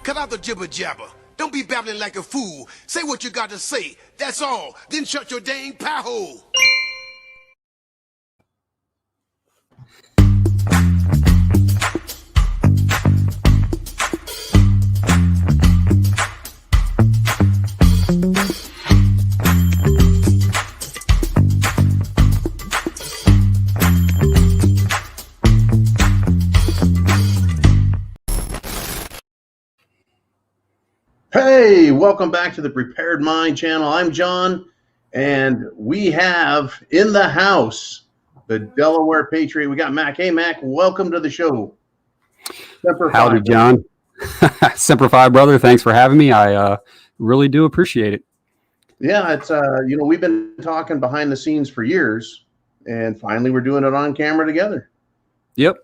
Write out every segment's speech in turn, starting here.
Cut out the jibber jabber. Don't be babbling like a fool. Say what you got to say. That's all. Then shut your dang pie hole. Hey, welcome back to the Prepared Mind channel. I'm John, and we have in the house the Delaware Patriot. We got Mac. Hey, Mac, welcome to the show. Semper Howdy, Fi, John. Semper Fi, brother. Thanks for having me. I really do appreciate it. Yeah, it's we've been talking behind the scenes for years, and finally we're doing it on camera together. Yep.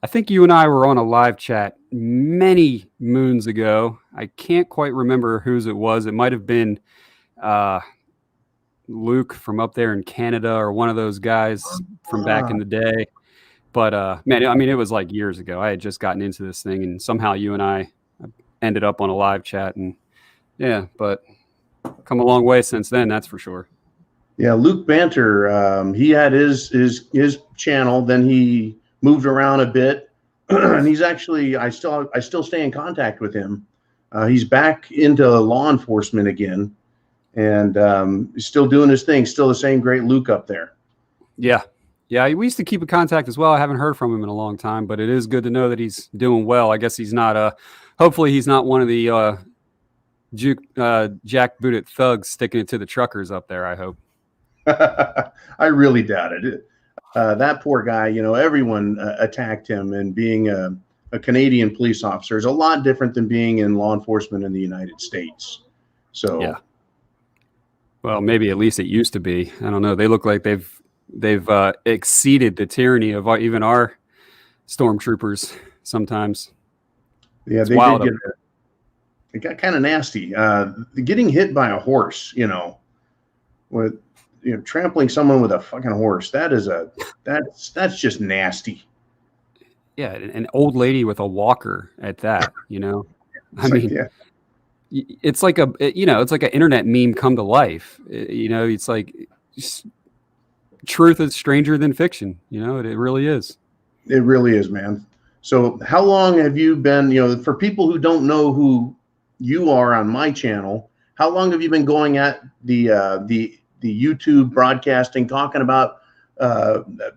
I think you and I were on a live chat many moons ago. I can't quite remember whose it was. It might have been Luke from up there in Canada or one of those guys from back in the day. But man, I mean, it was like years ago. I had just gotten into this thing, and somehow you and I ended up on a live chat. And yeah, but come a long way since then, that's for sure. Yeah, Luke Banter, he had his channel. Then he moved around a bit, and he's actually I still stay in contact with him. He's back into law enforcement again, and he's still doing his thing. Still the same great Luke up there. Yeah, we used to keep in contact as well. I haven't heard from him in a long time, but it is good to know that he's doing well. I guess he's not hopefully he's not one of the jackbooted thugs sticking it to the truckers up there, I hope. I really doubt it. That poor guy, everyone attacked him, and being a Canadian police officer is a lot different than being in law enforcement in the United States. So, yeah. Well, maybe at least it used to be. I don't know. They look like they've exceeded the tyranny of even our stormtroopers sometimes. Yeah, it got kind of nasty. Getting hit by a horse, with trampling someone with a fucking horse, that's just nasty. Yeah, an old lady with a walker at that, It's like it's like an internet meme come to life. It's like truth is stranger than fiction. It really is. It really is, man. So how long have you been, for people who don't know who you are on my channel, how long have you been going at the YouTube broadcasting, talking about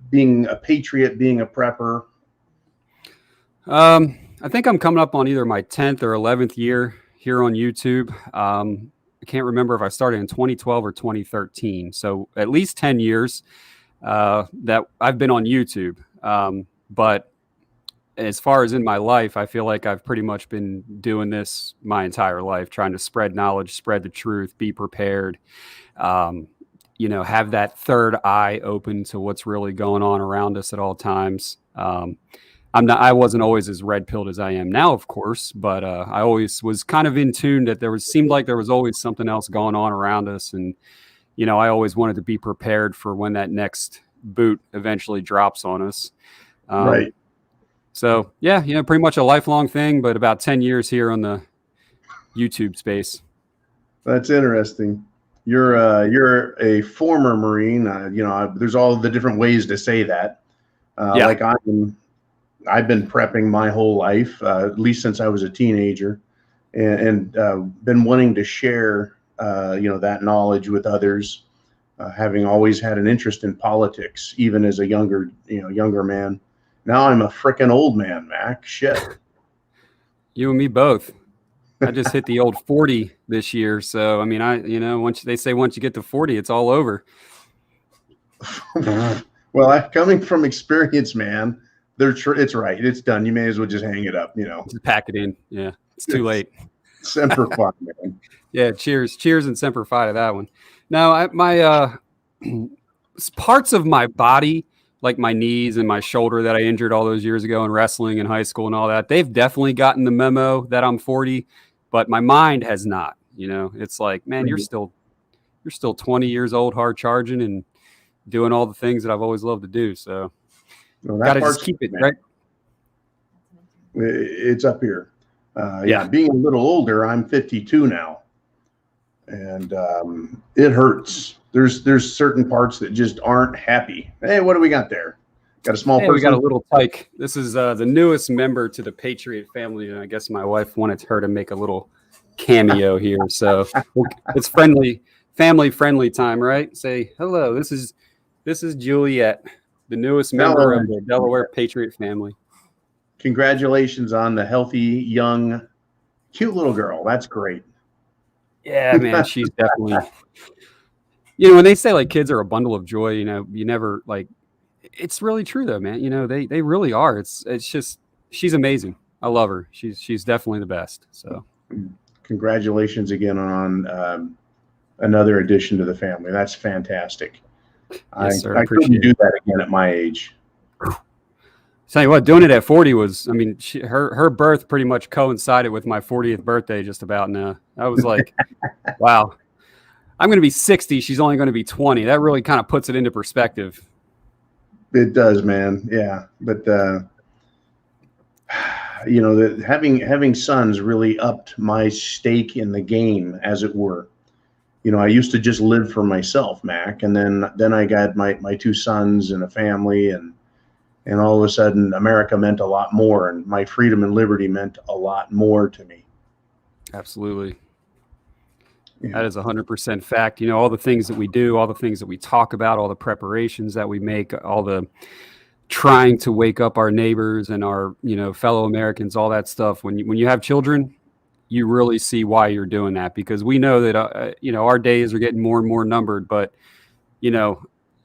being a patriot, being a prepper? I think I'm coming up on either my 10th or 11th year here on YouTube. I can't remember if I started in 2012 or 2013. So at least 10 years that I've been on YouTube. But as far as in my life, I feel like I've pretty much been doing this my entire life, trying to spread knowledge, spread the truth, be prepared, have that third eye open to what's really going on around us at all times. I wasn't always as red-pilled as I am now, of course, but I always was kind of in tune that seemed like there was always something else going on around us. And, I always wanted to be prepared for when that next boot eventually drops on us. Right. So yeah, pretty much a lifelong thing, but about 10 years here on the YouTube space. That's interesting. You're a former Marine. There's all the different ways to say that. Yeah. Like I've been prepping my whole life, at least since I was a teenager, and been wanting to share, that knowledge with others. Having always had an interest in politics, even as a younger man. Now I'm a frickin' old man, Mac. Shit. You and me both. I just hit the old 40 this year. So, I mean, once you get to 40, it's all over. Well, coming from experience, man, it's right. It's done. You may as well just hang it up, Just pack it in. Yeah. It's too late. Semper Fi, man. Yeah. Cheers and Semper Fi to that one. No, my parts of my body, like my knees and my shoulder that I injured all those years ago in wrestling in high school and all that, they've definitely gotten the memo that I'm 40, but my mind has not. It's like, man, you're still 20 years old, hard charging and doing all the things that I've always loved to do. So gotta just keep it, right? It's up here. Yeah, being a little older, I'm 52 now, and it hurts. There's certain parts that just aren't happy. Hey, what do we got there? Got a small person? We got a little tyke. This is the newest member to the Patriot family, and I guess my wife wanted her to make a little cameo here. So it's family friendly time, right? Say hello. This is Juliet, the newest member of the Delaware Patriot family. Congratulations on the healthy, young, cute little girl. That's great. Yeah, man, she's definitely. When they say like kids are a bundle of joy, you never like. It's really true though, man. They really are. It's just she's amazing. I love her. She's definitely the best. So, congratulations again on another addition to the family. That's fantastic. Yes, sir. I couldn't do that again at my age. Tell you what, doing it at 40 was, I mean, her birth pretty much coincided with my 40th birthday just about now. I was like, wow, I'm going to be 60. She's only going to be 20. That really kind of puts it into perspective. It does, man. Yeah. But, having sons really upped my stake in the game, as it were. I used to just live for myself, Mac. And then I got my two sons and a family, and all of a sudden America meant a lot more, and my freedom and liberty meant a lot more to me. Absolutely. Yeah. That is 100% fact. All the things that we do, all the things that we talk about, all the preparations that we make, all the trying to wake up our neighbors and our, fellow Americans, all that stuff. When you have children, you really see why you're doing that, because we know that, our days are getting more and more numbered, but,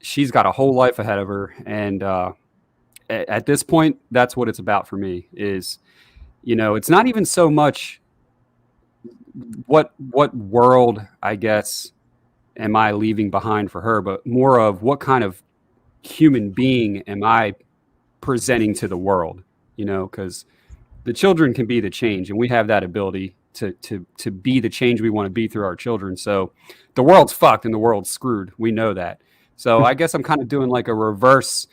she's got a whole life ahead of her. And, at this point, that's what it's about for me is, it's not even so much what world, I guess, am I leaving behind for her, but more of what kind of human being am I presenting to the world, because the children can be the change, and we have that ability to be the change we want to be through our children. So the world's fucked and the world's screwed. We know that. So I guess I'm kind of doing like a reverse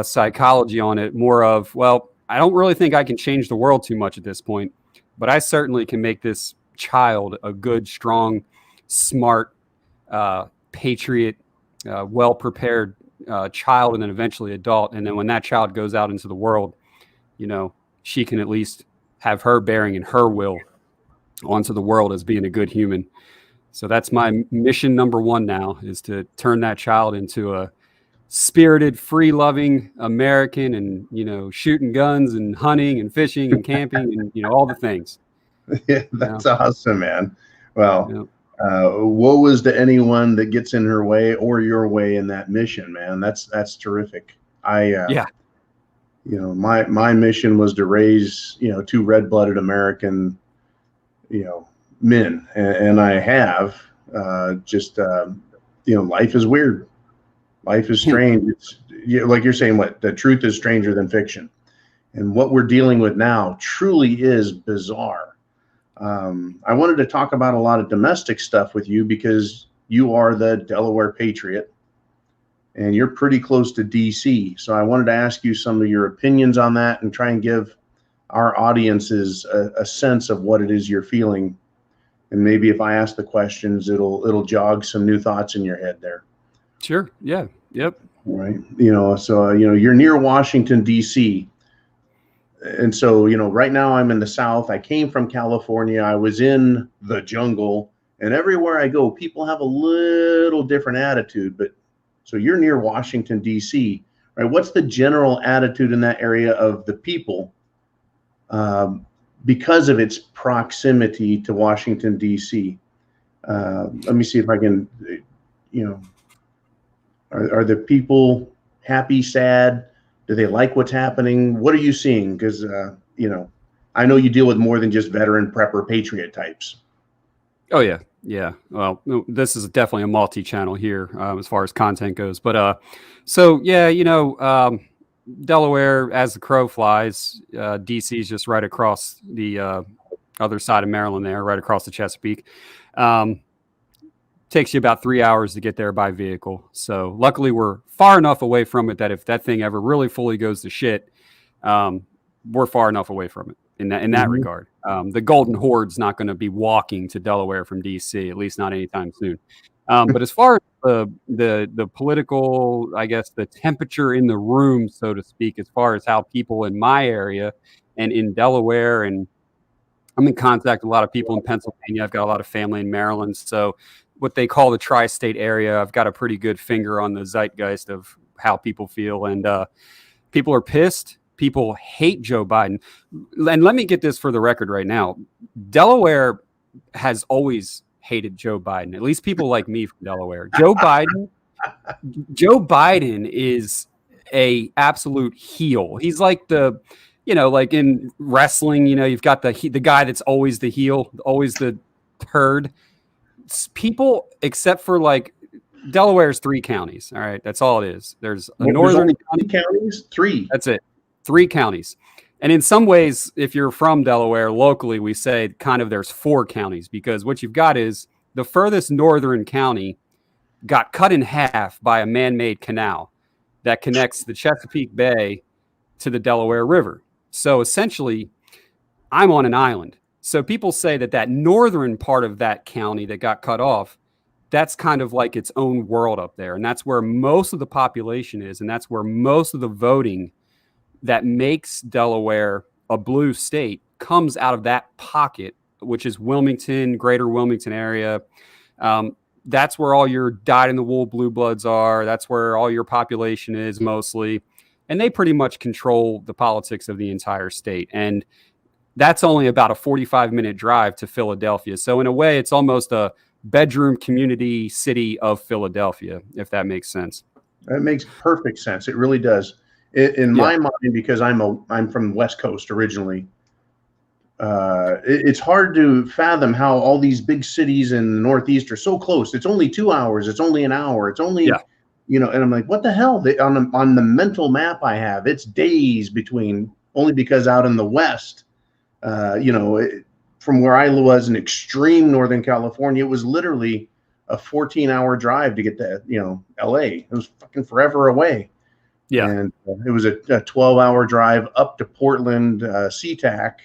psychology on it, more of, well, I don't really think I can change the world too much at this point, but I certainly can make this child a good, strong, smart, patriot, well-prepared child, and then eventually adult. And then when that child goes out into the world, she can at least have her bearing and her will onto the world as being a good human. So that's my mission number one now, is to turn that child into a spirited, free-loving American, and shooting guns and hunting and fishing and camping and all the things. Yeah, that's awesome, man. Well, woe is to anyone that gets in her way or your way in that mission, man. That's terrific. My mission was to raise two red-blooded American men, and I have life is weird. Life is strange. It's like you're saying, the truth is stranger than fiction. And what we're dealing with now truly is bizarre. I wanted to talk about a lot of domestic stuff with you because you are the Delaware Patriot and you're pretty close to DC. So I wanted to ask you some of your opinions on that and try and give our audiences a sense of what it is you're feeling. And maybe if I ask the questions, it'll jog some new thoughts in your head there. Sure. Yeah. Yep. Right. You're near Washington, D.C. And so, right now I'm in the South. I came from California. I was in the jungle, and everywhere I go, people have a little different attitude. But so you're near Washington, D.C., right? What's the general attitude in that area of the people because of its proximity to Washington, D.C.? Let me see if I can, Are the people happy, sad? Do they like what's happening? What are you seeing? Because, I know you deal with more than just veteran prepper patriot types. Oh, yeah. Yeah. Well, this is definitely a multi-channel here as far as content goes. But Delaware, as the crow flies, DC is just right across the other side of Maryland there, right across the Chesapeake. Takes you about 3 hours to get there by vehicle. So luckily we're far enough away from it that if that thing ever really fully goes to shit, we're far enough away from it. in that regard. The Golden Horde's not going to be walking to Delaware from DC, at least not anytime soon. But as far as the political, I guess, the temperature in the room, so to speak, as far as how people in my area and in Delaware, and I'm in contact with a lot of people in Pennsylvania. I've got a lot of family in Maryland. So what they call the tri-state area, I've got a pretty good finger on the zeitgeist of how people feel. And people are pissed. People hate Joe Biden. And let me get this for the record right now. Delaware has always hated Joe Biden, at least people like me from Delaware. Joe Biden is a absolute heel. He's like the, like in wrestling, you've got the guy that's always the heel, always the turd. People, except for like Delaware's 3 counties. All right, that's all it is. There's a northern counties. 3. That's it. 3 counties. And in some ways, if you're from Delaware, locally, we say kind of there's 4 counties, because what you've got is the furthest northern county got cut in half by a man-made canal that connects the Chesapeake Bay to the Delaware River. So essentially, I'm on an island. So people say that northern part of that county that got cut off, that's kind of like its own world up there. And that's where most of the population is. And that's where most of the voting that makes Delaware a blue state comes out of that pocket, which is Wilmington, greater Wilmington area. That's where all your dyed-in-the-wool blue bloods are. That's where all your population is mostly. And they pretty much control the politics of the entire state. And that's only about a 45-minute drive to Philadelphia. So in a way, it's almost a bedroom community city of Philadelphia, if that makes sense. That makes perfect sense. It really does. In my mind, because I'm from the West Coast originally, it's hard to fathom how all these big cities in the Northeast are so close. It's only 2 hours. It's only an hour. It's only, and I'm like, what the hell? On the mental map I have, it's days between, only because out in the West, from where I was in extreme Northern California, it was literally a 14-hour drive to get to, LA. It was fucking forever away. Yeah. And it was a 12-hour drive up to Portland, SeaTac.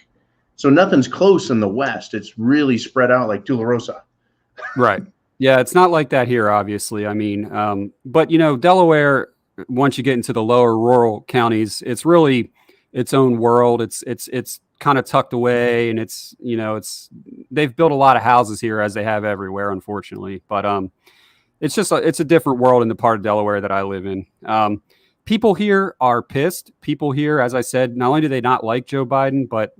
So nothing's close in the West. It's really spread out like Tularosa. Right. Yeah, it's not like that here, obviously. I mean, but Delaware, once you get into the lower rural counties, it's really its own world. It's kind of tucked away, and it's they've built a lot of houses here, as they have everywhere, unfortunately. But it's a different world in the part of Delaware that I live in. People here are pissed. People here, as I said, not only do they not like Joe Biden, but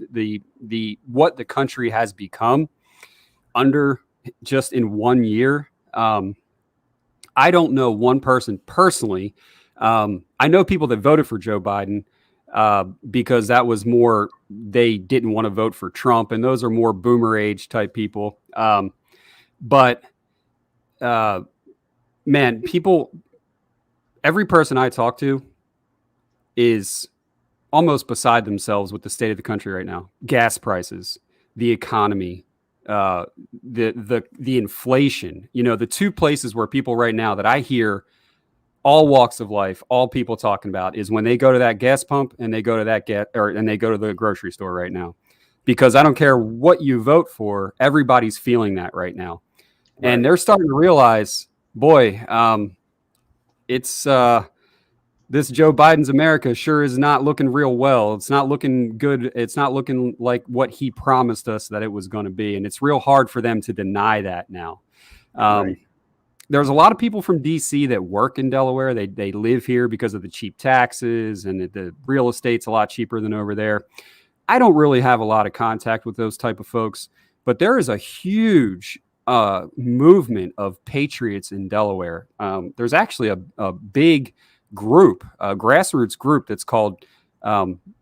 what the country has become under just in 1 year. I don't know one person personally. I know people that voted for Joe Biden because that was more, they didn't want to vote for Trump, and those are more boomer age type people. But man, every person I talk to is almost beside themselves with the state of the country right now. Gas prices, the economy, the inflation. The 2 places where people right now that I hear all walks of life, all people talking about, is when they go to that gas pump and they go to and they go to the grocery store right now. Because I don't care what you vote for, everybody's feeling that right now. Right. And they're starting to realize, boy, it's this Joe Biden's America sure is not looking real well. It's not looking good. It's not looking like what he promised us that it was going to be. And it's real hard for them to deny that now. Right. There's a lot of people from DC that work in Delaware. They live here because of the cheap taxes, and the real estate's a lot cheaper than over there. I don't really have a lot of contact with those type of folks, but there is a huge movement of patriots in Delaware. There's actually a big group, a grassroots group that's called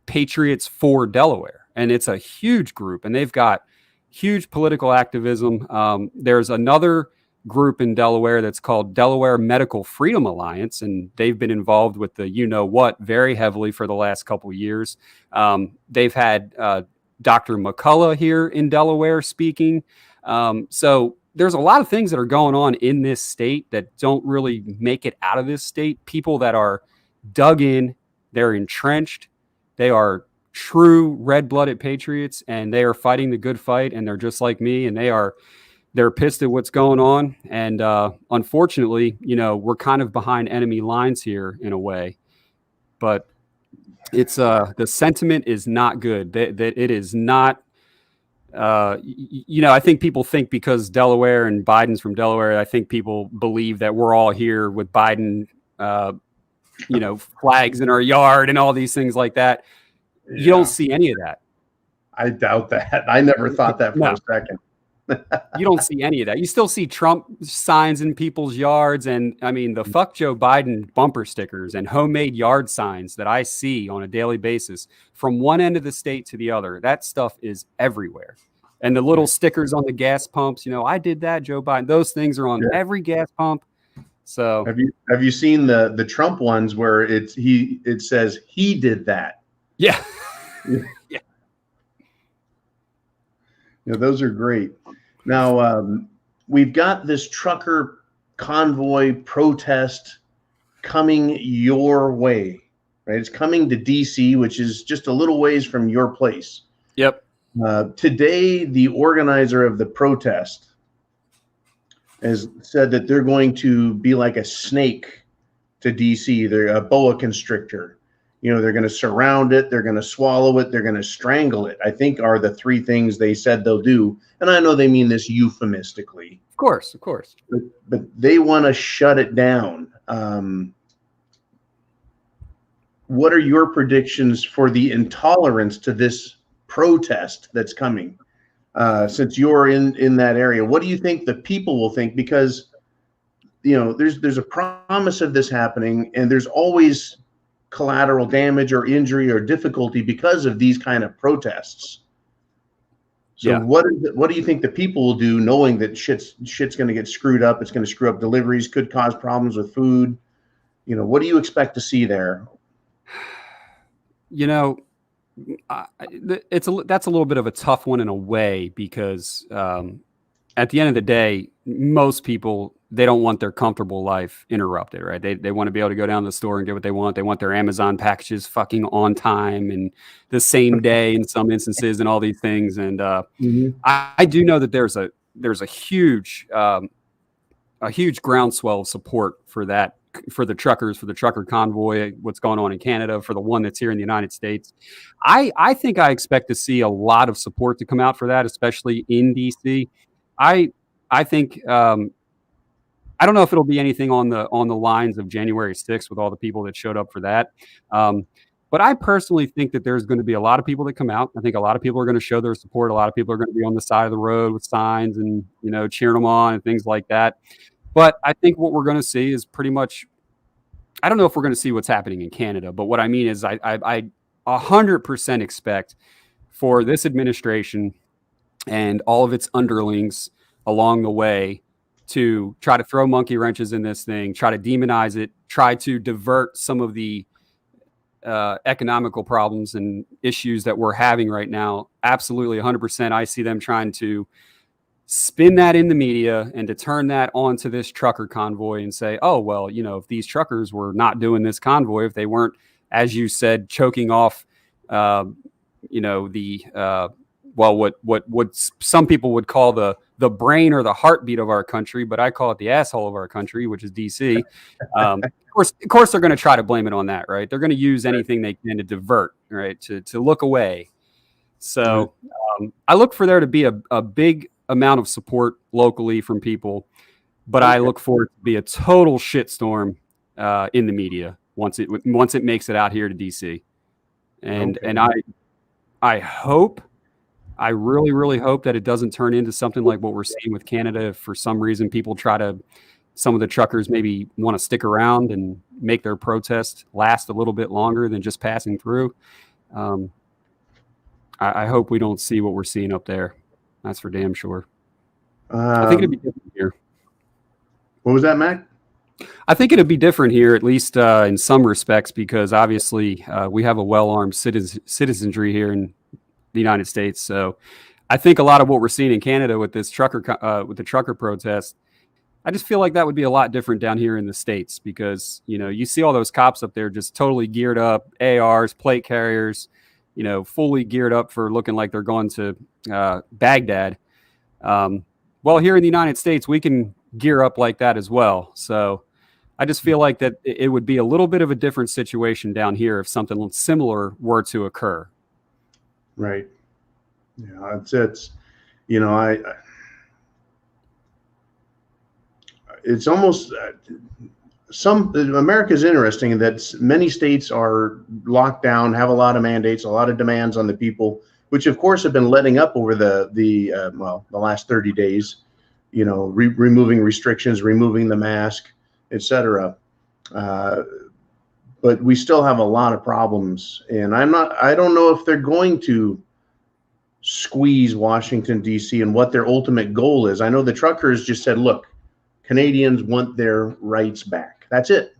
Patriots for Delaware. And it's a huge group, and they've got huge political activism. There's another group in Delaware that's called Delaware Medical Freedom Alliance, and they've been involved with the very heavily for the last couple of years. They've had Dr. McCullough here in Delaware speaking. So there's a lot of things that are going on in this state that don't really make it out of this state. People that are dug in, they're entrenched, they are true red-blooded patriots, and they are fighting the good fight, and they're just like me, and they're pissed at what's going on. And unfortunately, we're kind of behind enemy lines here in a way, but it's the sentiment is not good. That it is not. I think people think because Delaware and Biden's from Delaware, I think people believe that we're all here with Biden, flags in our yard and all these things like that. Yeah. You don't see any of that. I doubt that. I never thought that for a second. You don't see any of that. You still see Trump signs in people's yards. And I mean, the fuck Joe Biden bumper stickers and homemade yard signs that I see on a daily basis from one end of the state to the other. That stuff is everywhere. And the little stickers on the gas pumps, I did that, Joe Biden. Those things are on every gas pump. So have you seen the Trump ones where it says he did that? Yeah. Yeah. Those are great. Now, we've got this trucker convoy protest coming your way, right? It's coming to DC, which is just a little ways from your place. Yep. Today, the organizer of the protest has said that they're going to be like a snake to DC. They're a boa constrictor. They're going to surround it. They're going to swallow it. They're going to strangle it, I think are the three things they said they'll do. And I know they mean this euphemistically. Of course. But they want to shut it down. What are your predictions for the intolerance to this protest that's coming? Since you're in that area, what do you think the people will think? Because, there's a promise of this happening, and there's always collateral damage or injury or difficulty because of these kind of protests. So what do you think the people will do, knowing that shit's going to get screwed up? It's going to screw up deliveries, could cause problems with food. What do you expect to see there? That's a little bit of a tough one in a way, because at the end of the day, most people, they don't want their comfortable life interrupted, right? They want to be able to go down to the store and get what they want. They want their Amazon packages fucking on time and the same day in some instances and all these things. And I do know that there's a huge groundswell of support for that, for the truckers, for the trucker convoy, what's going on in Canada, for the one that's here in the United States. I think I expect to see a lot of support to come out for that, especially in DC. I think I don't know if it'll be anything on the lines of January 6th with all the people that showed up for that. But I personally think that there's going to be a lot of people that come out. I think a lot of people are going to show their support. A lot of people are going to be on the side of the road with signs and, cheering them on and things like that. But I think what we're going to see is pretty much, I don't know if we're going to see what's happening in Canada, but what I mean is I 100% expect for this administration and all of its underlings along the way to try to throw monkey wrenches in this thing, try to demonize it, try to divert some of the economical problems and issues that we're having right now. Absolutely 100%. I see them trying to spin that in the media and to turn that onto this trucker convoy and say, oh, well, if these truckers were not doing this convoy, if they weren't, as you said, choking off, what some people would call the brain or the heartbeat of our country, but I call it the asshole of our country, which is DC. Of course, they're going to try to blame it on that, right? They're going to use anything they can to divert, right? To look away. So I look for there to be a big amount of support locally from people, but I look for it to be a total shitstorm in the media once it makes it out here to DC. And I hope, I really, really hope that it doesn't turn into something like what we're seeing with Canada. If for some reason some of the truckers maybe want to stick around and make their protest last a little bit longer than just passing through. I hope we don't see what we're seeing up there. That's for damn sure. I think it'd be different here. What was that, Mac? I think it'd be different here, at least in some respects, because obviously we have a well-armed citizenry here in the United States. So I think a lot of what we're seeing in Canada with this with the trucker protest, I just feel like that would be a lot different down here in the States, because, you see all those cops up there just totally geared up, ARs, plate carriers, fully geared up for looking like they're going to Baghdad. Well, here in the United States, we can gear up like that as well. So I just feel like that it would be a little bit of a different situation down here if something similar were to occur. Right. Yeah, it's it's almost America's interesting in that many states are locked down, have a lot of mandates, a lot of demands on the people, which of course have been letting up over the last 30 days, removing restrictions, removing the mask, etc. But we still have a lot of problems, and I don't know if they're going to squeeze Washington, D.C. and what their ultimate goal is. I know the truckers just said, look, Canadians want their rights back. That's it.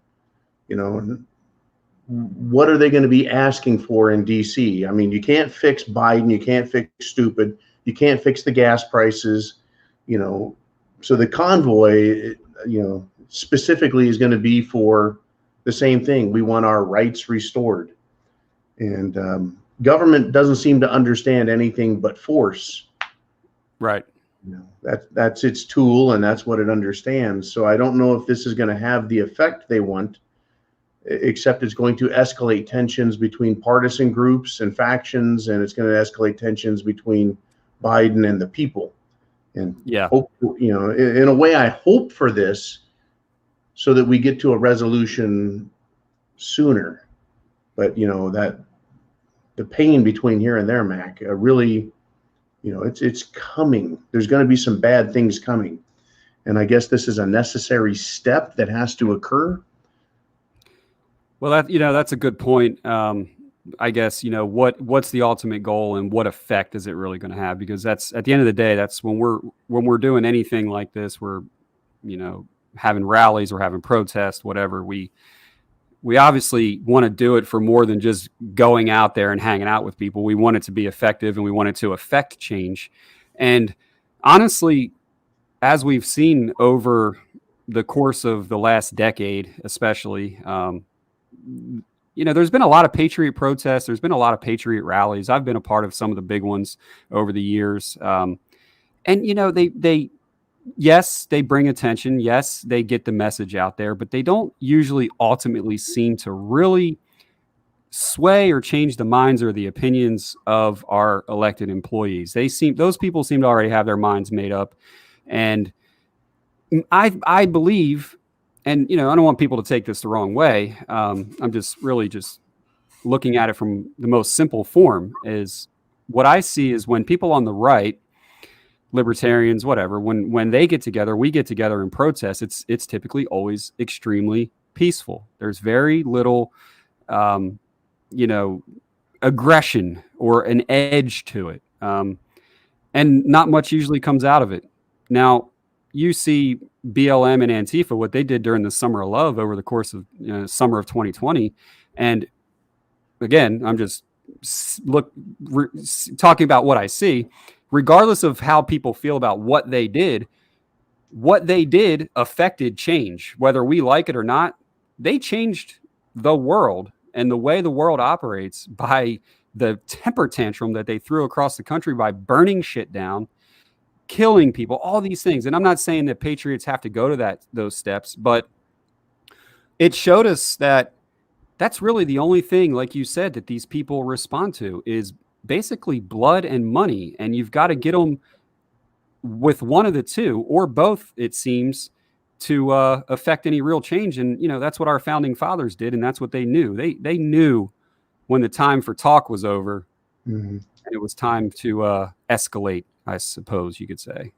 What are they going to be asking for in D.C.? I mean, you can't fix Biden. You can't fix stupid. You can't fix the gas prices. So the convoy, specifically is going to be for the same thing. We want our rights restored. And government doesn't seem to understand anything but force. Right. That's its tool, and that's what it understands. So I don't know if this is going to have the effect they want, except it's going to escalate tensions between partisan groups and factions, and it's going to escalate tensions between Biden and the people. And hope, in a way, I hope for this so that we get to a resolution sooner. But that the pain between here and there, Mac, really, it's coming. There's going to be some bad things coming, and I guess this is a necessary step that has to occur. Well, that's a good point. I guess, what's the ultimate goal and what effect is it really going to have? Because that's, at the end of the day, that's when we're doing anything like this, we're, having rallies or having protests, whatever. We obviously want to do it for more than just going out there and hanging out with people. We want it to be effective, and we want it to affect change. And honestly, as we've seen over the course of the last decade, especially, there's been a lot of Patriot protests. There's been a lot of Patriot rallies. I've been a part of some of the big ones over the years. And, yes, they bring attention. Yes, they get the message out there, but they don't usually ultimately seem to really sway or change the minds or the opinions of our elected employees. Those people seem to already have their minds made up. And I believe, and, I don't want people to take this the wrong way. I'm just really just looking at it from the most simple form. Is what I see is when people on the right, libertarians, whatever, when they get together, we get together and protest, it's typically always extremely peaceful. There's very little, aggression or an edge to it. And not much usually comes out of it. Now, you see BLM and Antifa, what they did during the Summer of Love over the course of summer of 2020. And again, I'm just talking about what I see. Regardless of how people feel about what they did affected change. Whether we like it or not, they changed the world and the way the world operates by the temper tantrum that they threw across the country by burning shit down, killing people, all these things. And I'm not saying that patriots have to go to those steps, but it showed us that that's really the only thing, like you said, that these people respond to is basically blood and money. And you've got to get them with one of the two or both, it seems, to affect any real change. And, that's what our founding fathers did. And that's what they knew. They knew when the time for talk was over, and it was time to escalate, I suppose you could say.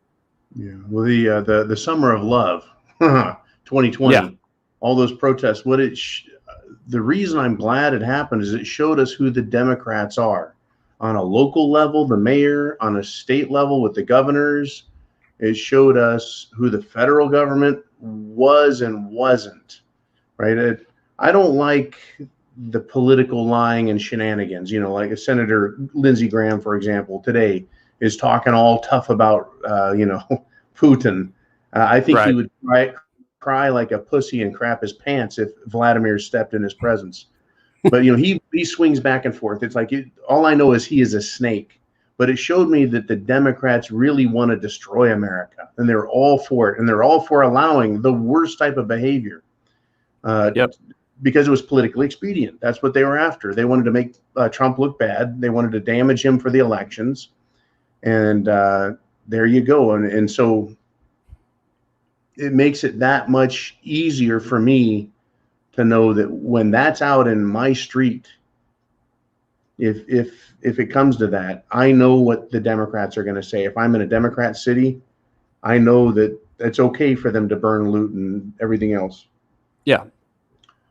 Yeah. Well, the Summer of Love, 2020, all those protests, the reason I'm glad it happened is it showed us who the Democrats are on a local level, the mayor, on a state level with the governors. It showed us who the federal government was and wasn't, right? I don't like the political lying and shenanigans, like Senator Lindsey Graham, for example, today is talking all tough about, Putin. I think he would cry like a pussy and crap his pants if Vladimir stepped in his presence. But, he he swings back and forth. It's like all I know is he is a snake. But it showed me that the Democrats really want to destroy America, and they're all for it, and they're all for allowing the worst type of behavior. Because it was politically expedient. That's what they were after. They wanted to make Trump look bad. They wanted to damage him for the elections. And there you go. And so it makes it that much easier for me to know that when that's out in my street, if it comes to that, I know what the Democrats are going to say. If I'm in a Democrat city, I know that it's okay for them to burn, loot, and everything else. Yeah.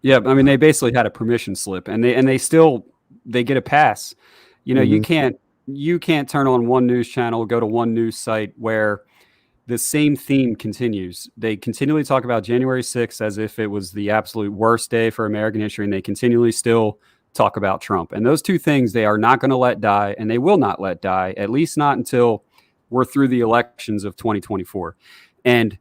Yeah. I mean, they basically had a permission slip, and they get a pass. You know, you can't turn on one news channel, go to one news site where the same theme continues. They continually talk about January 6th as if it was the absolute worst day for American history, and they continually still talk about Trump. And those two things they are not going to let die, and they will not let die, at least not until we're through the elections of 2024. And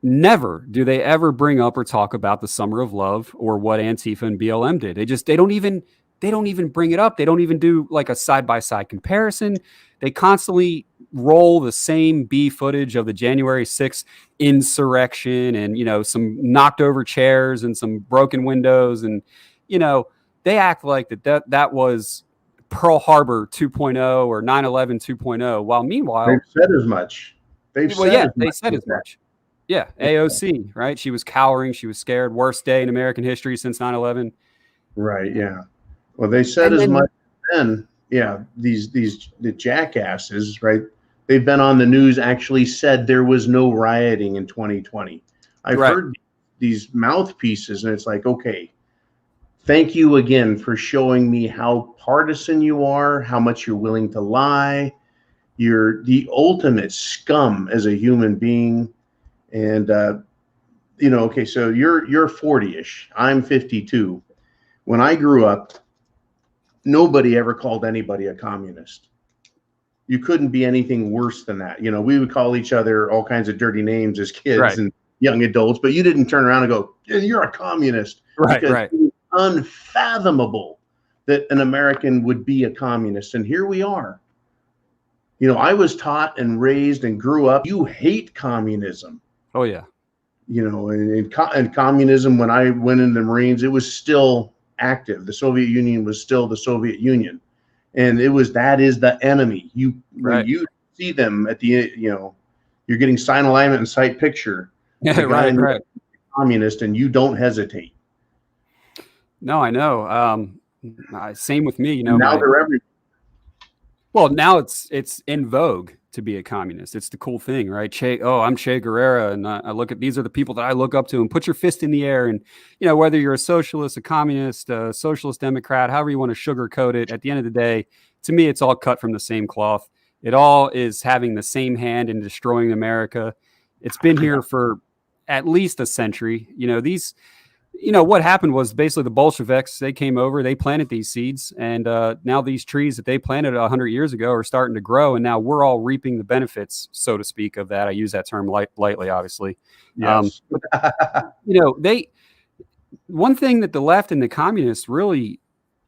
never do they ever bring up or talk about the Summer of Love or what Antifa and BLM did. They don't even bring it up. They don't even do like a side-by-side comparison. They constantly roll the same B footage of the January 6th insurrection and, you know, some knocked over chairs and some broken windows. And, you know, they act like that was Pearl Harbor 2.0 or 9/11 2.0. While meanwhile, they've said as much. They said as much. Yeah. AOC, right? She was cowering. She was scared. Worst day in American history since 9/11. Right. Yeah. Well, they said as much then. Yeah. The jackasses, right? They've been on the news, actually said there was no rioting in 2020. I've heard these mouthpieces, and it's like, okay, thank you again for showing me how partisan you are, how much you're willing to lie. You're the ultimate scum as a human being. And, you know, okay, so you're 40-ish. I'm 52. When I grew up, nobody ever called anybody a communist. You couldn't be anything worse than that. You know, we would call each other all kinds of dirty names as kids and young adults, but you didn't turn around and go, you're a communist. Right. It was unfathomable that an American would be a communist. And here we are. You know, I was taught and raised and grew up, you hate communism. Oh, yeah. You know, and communism, when I went in the Marines, it was still active. The Soviet Union was still the Soviet Union. And that is the enemy. When you see them at the, you know, you're getting sign alignment and sight picture. Yeah, right. Communist, and you don't hesitate. No, I know. Same with me. You know, now they're everywhere. Well, now it's in vogue to be a communist. It's the cool thing, right? I'm Che Guevara, and I look at these are the people that I look up to, and put your fist in the air. And, you know, whether you're a socialist, a communist, a socialist Democrat, however you want to sugarcoat it, at the end of the day, to me, it's all cut from the same cloth. It all is having the same hand in destroying America. It's been here for at least a century. You know, what happened was basically the Bolsheviks, they came over, they planted these seeds, and now these trees that they planted 100 years ago are starting to grow, and now we're all reaping the benefits, so to speak, of that. I use that term lightly, obviously. Yes. You know, one thing that the left and the communists really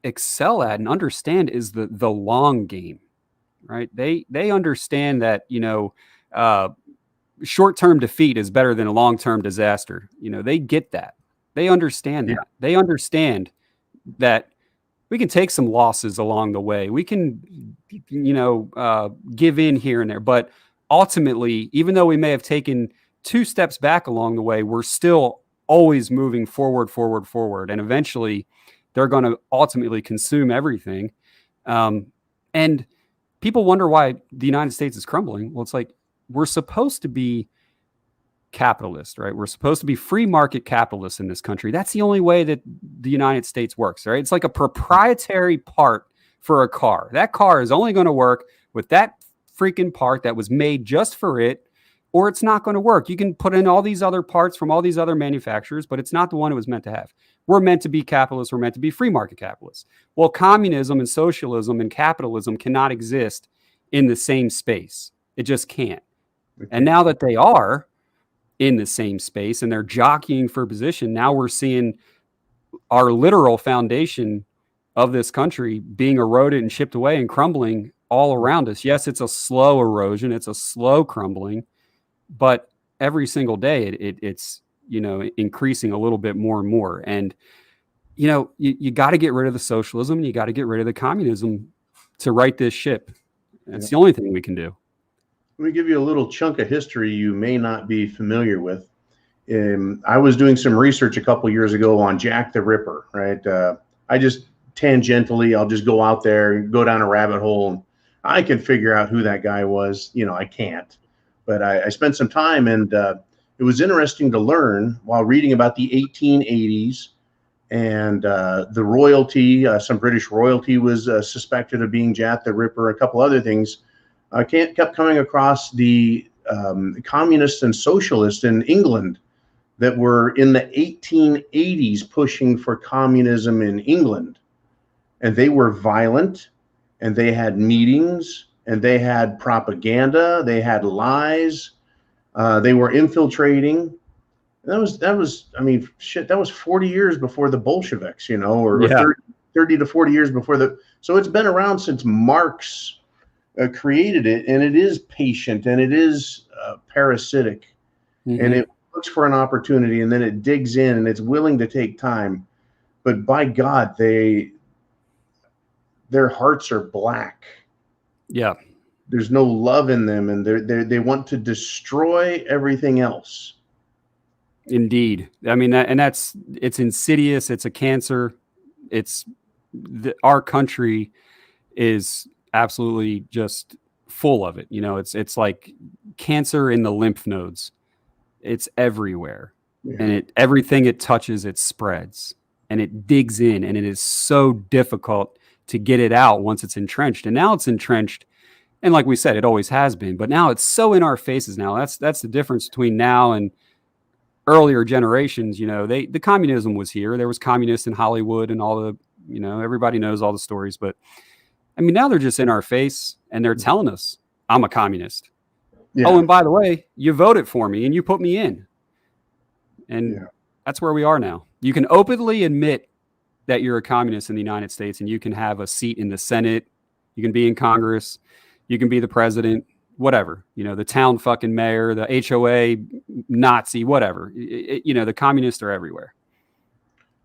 excel at and understand is the long game, right? They understand that, you know, short-term defeat is better than a long-term disaster. You know, they get that. They understand that. Yeah. They understand that we can take some losses along the way. We can, you know, give in here and there. But ultimately, even though we may have taken 2 steps back along the way, we're still always moving forward. And eventually, they're going to ultimately consume everything. And people wonder why the United States is crumbling. Well, it's like we're supposed to be capitalist, right? We're supposed to be free market capitalists in this country. That's the only way that the United States works, right? It's like a proprietary part for a car. That car is only going to work with that freaking part that was made just for it, or it's not going to work. You can put in all these other parts from all these other manufacturers, but it's not the one it was meant to have. We're meant to be capitalists. We're meant to be free market capitalists. Well, communism and socialism and capitalism cannot exist in the same space. It just can't. Okay. And now that they are in the same space and they're jockeying for position, now we're seeing our literal foundation of this country being eroded and chipped away and crumbling all around us. Yes, it's a slow erosion, it's a slow crumbling, but every single day it's increasing a little bit more and more. And you got to get rid of the socialism, and you got to get rid of the communism to right this ship. That's the only thing we can do. Let me give you a little chunk of history you may not be familiar with. I was doing some research a couple years ago on Jack the Ripper, right? I just tangentially, I'll just go out there and go down a rabbit hole, and I can figure out who that guy was. I can't, but I spent some time, and it was interesting to learn while reading about the 1880s and the royalty. Some British royalty was suspected of being Jack the Ripper. A couple other things. I kept coming across the communists and socialists in England that were in the 1880s pushing for communism in England. And they were violent, and they had meetings, and they had propaganda, they had lies, they were infiltrating. That was, I mean, shit, that was 40 years before the Bolsheviks, or 30 to 40 years before so it's been around since Marx created it, and it is patient, and it is parasitic, and it looks for an opportunity, and then it digs in, and it's willing to take time. But by God, their hearts are black. Yeah, there's no love in them, and they want to destroy everything else. Indeed, I mean, it's insidious. It's a cancer. Our country is absolutely just full of it. It's like cancer in the lymph nodes. It's everywhere, and everything it touches, it spreads, and it digs in, and it is so difficult to get it out once it's entrenched. And now it's entrenched, and like we said, it always has been, but now it's so in our faces. Now that's the difference between now and earlier generations. The communism was here. There was communists in Hollywood and all the, everybody knows all the stories, but I mean, now they're just in our face, and they're telling us I'm a communist. Yeah. Oh, and by the way, you voted for me and you put me in. And that's where we are now. You can openly admit that you're a communist in the United States, and you can have a seat in the Senate. You can be in Congress. You can be the president, whatever, the town fucking mayor, the HOA, Nazi, whatever. The communists are everywhere.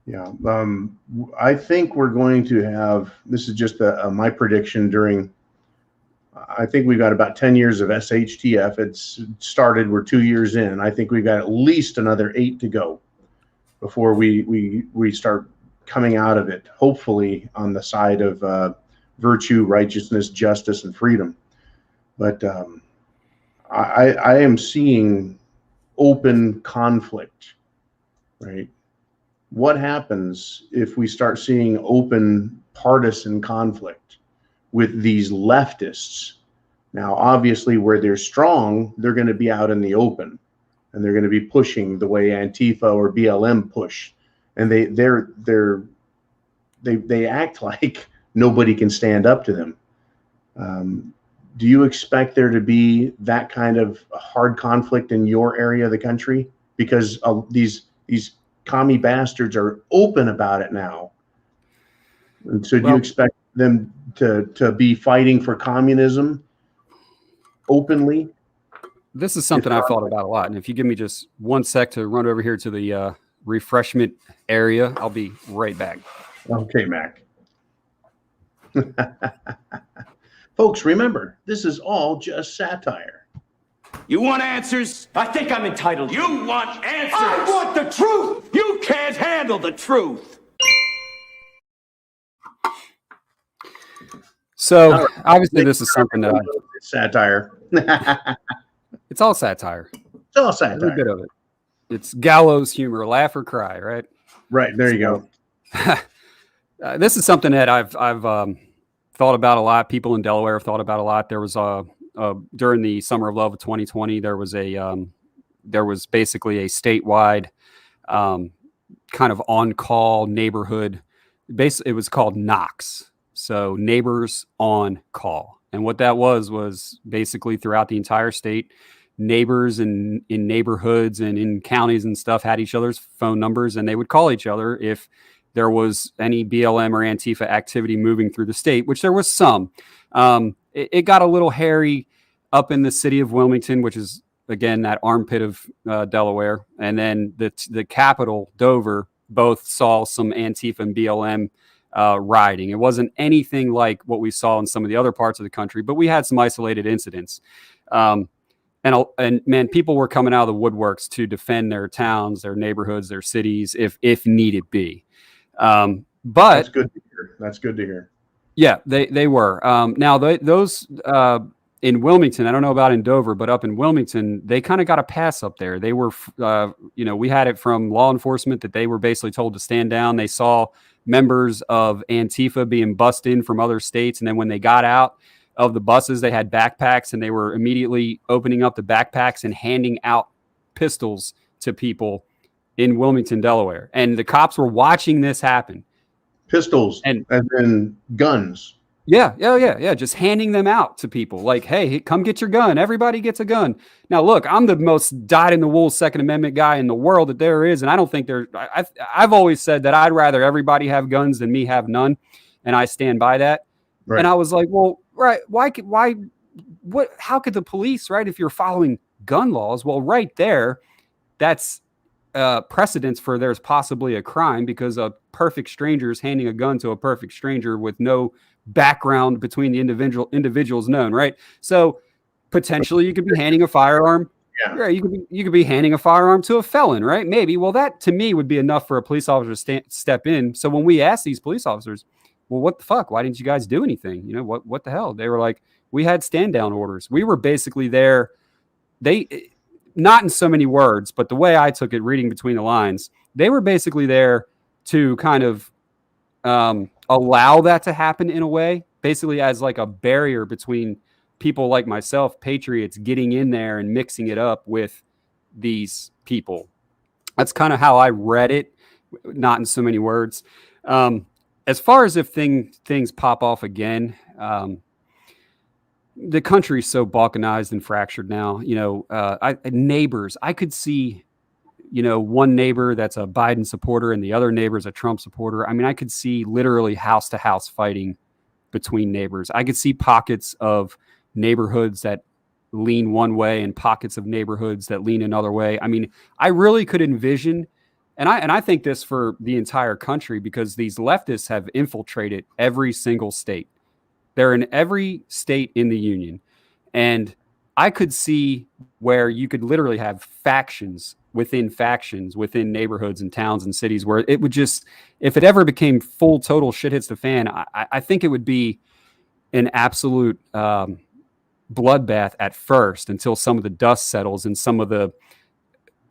Yeah. I think we're going to have, this is just my prediction I think we've got about 10 years of SHTF. It's started, we're 2 years in. I think we've got at least another 8 to go before we start coming out of it, hopefully on the side of virtue, righteousness, justice, and freedom. But I am seeing open conflict, right? What happens if we start seeing open partisan conflict with these leftists? Now, obviously, where they're strong, they're going to be out in the open, and they're going to be pushing the way Antifa or BLM push, and they act like nobody can stand up to them. Do you expect there to be that kind of hard conflict in your area of the country? Because these commie bastards are open about it now. And so do you expect them to be fighting for communism openly? This is something I've thought about a lot. And if you give me just 1 sec to run over here to the refreshment area, I'll be right back. Okay, Mac. Folks, remember, this is all just satire. You want answers? I think I'm entitled. You want answers? I want the truth! You can't handle the truth! So, obviously, this is something that it's satire. It's all satire. It's all satire. Every bit of it. It's gallows humor, laugh or cry, right? Right, there you go. This is something that I've thought about a lot. People in Delaware have thought about a lot. There was during the Summer of Love of 2020, there was basically a statewide kind of on-call neighborhood. Basically, it was called Knox. So neighbors on call. And what that was basically throughout the entire state, neighbors in neighborhoods and in counties and stuff had each other's phone numbers, and they would call each other if there was any BLM or Antifa activity moving through the state, which there was some. It got a little hairy up in the city of Wilmington, which is, again, that armpit of Delaware. And then the capital, Dover, both saw some Antifa and BLM rioting. It wasn't anything like what we saw in some of the other parts of the country, but we had some isolated incidents. And man, people were coming out of the woodworks to defend their towns, their neighborhoods, their cities, if needed be. But that's good to hear. That's good to hear. Yeah, they were. Now those in Wilmington, I don't know about in Dover, but up in Wilmington, they kind of got a pass up there. They were, we had it from law enforcement that they were basically told to stand down. They saw members of Antifa being bussed in from other states, and then when they got out of the buses, they had backpacks, and they were immediately opening up the backpacks and handing out pistols to people in Wilmington, Delaware. And the cops were watching this happen. Pistols and then guns. Yeah. Just handing them out to people like, hey, come get your gun. Everybody gets a gun. Now, look, I'm the most dyed-in-the-wool Second Amendment guy in the world that there is, and I don't think I've always said that I'd rather everybody have guns than me have none, and I stand by that. Right. And I was like, well, right, how could the police, right, if you're following gun laws? Well, right there, that's precedence for there's possibly a crime, because a perfect stranger is handing a gun to a perfect stranger with no background between the individuals known, right? So potentially you could be handing a firearm. Yeah. Right, you could be handing a firearm to a felon, right? Maybe. Well, that to me would be enough for a police officer to step in. So when we asked these police officers, well, what the fuck? Why didn't you guys do anything? What the hell? They were like, we had stand down orders. We were basically there. Not in so many words, but the way I took it, reading between the lines, they were basically there to kind of allow that to happen in a way, basically as like a barrier between people like myself, patriots, getting in there and mixing it up with these people. That's kind of how I read it, not in so many words. As far as if things pop off again, the country's so balkanized and fractured now. Neighbors, I could see, one neighbor that's a Biden supporter and the other neighbor is a Trump supporter. I mean, I could see literally house to house fighting between neighbors. I could see pockets of neighborhoods that lean one way and pockets of neighborhoods that lean another way. I mean, I really could envision, and I think this for the entire country, because these leftists have infiltrated every single state. They're in every state in the union. And I could see where you could literally have factions within neighborhoods and towns and cities, where it would just, if it ever became full total shit hits the fan, I think it would be an absolute bloodbath at first, until some of the dust settles and some of the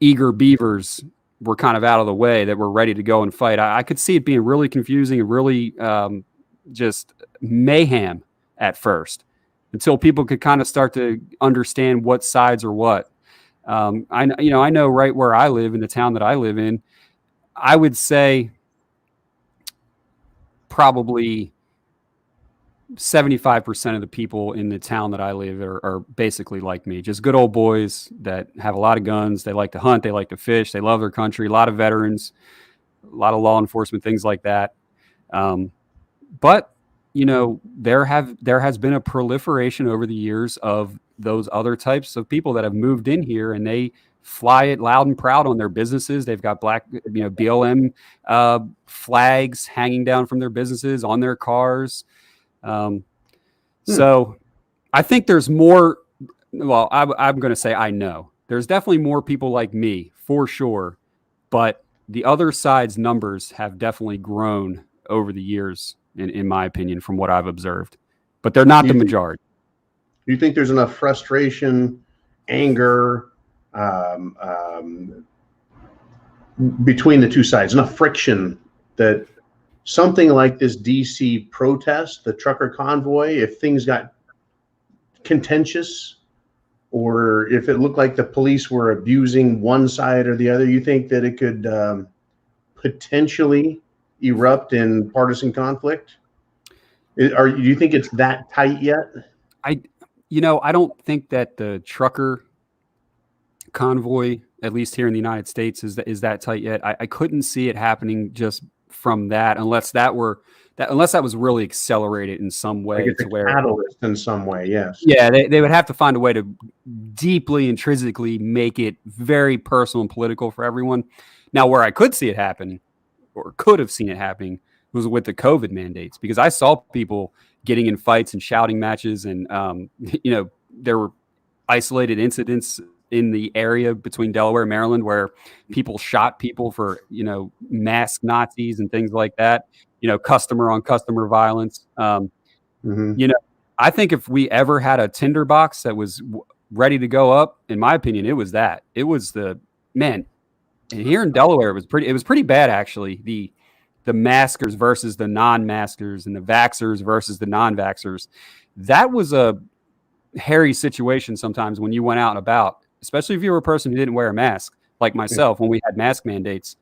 eager beavers were kind of out of the way that were ready to go and fight. I could see it being really confusing and really just mayhem at first, until people could kind of start to understand what sides are what. I know right where I live, in the town that I live in, I would say probably 75% of the people in the town that I live are basically like me, just good old boys that have a lot of guns. They like to hunt. They like to fish. They love their country. A lot of veterans, a lot of law enforcement, things like that. But there has been a proliferation over the years of those other types of people that have moved in here, and they fly it loud and proud on their businesses. They've got black, BLM flags hanging down from their businesses on their cars. So I think there's more. Well, I'm going to say I know there's definitely more people like me for sure, but the other side's numbers have definitely grown over the years, in my opinion, from what I've observed. But they're not the majority. Do you think there's enough frustration, anger between the two sides, enough friction that something like this DC protest, the trucker convoy, if things got contentious, or if it looked like the police were abusing one side or the other, you think that it could potentially erupt in partisan conflict? Do you think it's that tight yet? I don't think that the trucker convoy, at least here in the United States, is that tight yet. I couldn't see it happening just from that unless that was really accelerated in some way Like it's to a where catalyst in some way. Yes. yeah, they would have to find a way to deeply intrinsically make it very personal and political for everyone. Now, where I could see it happen or could have seen it happening was with the COVID mandates, because I saw people getting in fights and shouting matches, and there were isolated incidents in the area between Delaware and Maryland where people shot people for masked Nazis and things like that. Customer on customer violence. Hmm. I think if we ever had a tinderbox that was ready to go up, in my opinion, it was that. It was the man. And here in Delaware, it was pretty bad actually. The maskers versus the non-maskers and the vaxxers versus the non-vaxxers. That was a hairy situation sometimes when you went out and about, especially if you were a person who didn't wear a mask, like myself. When we had mask mandates,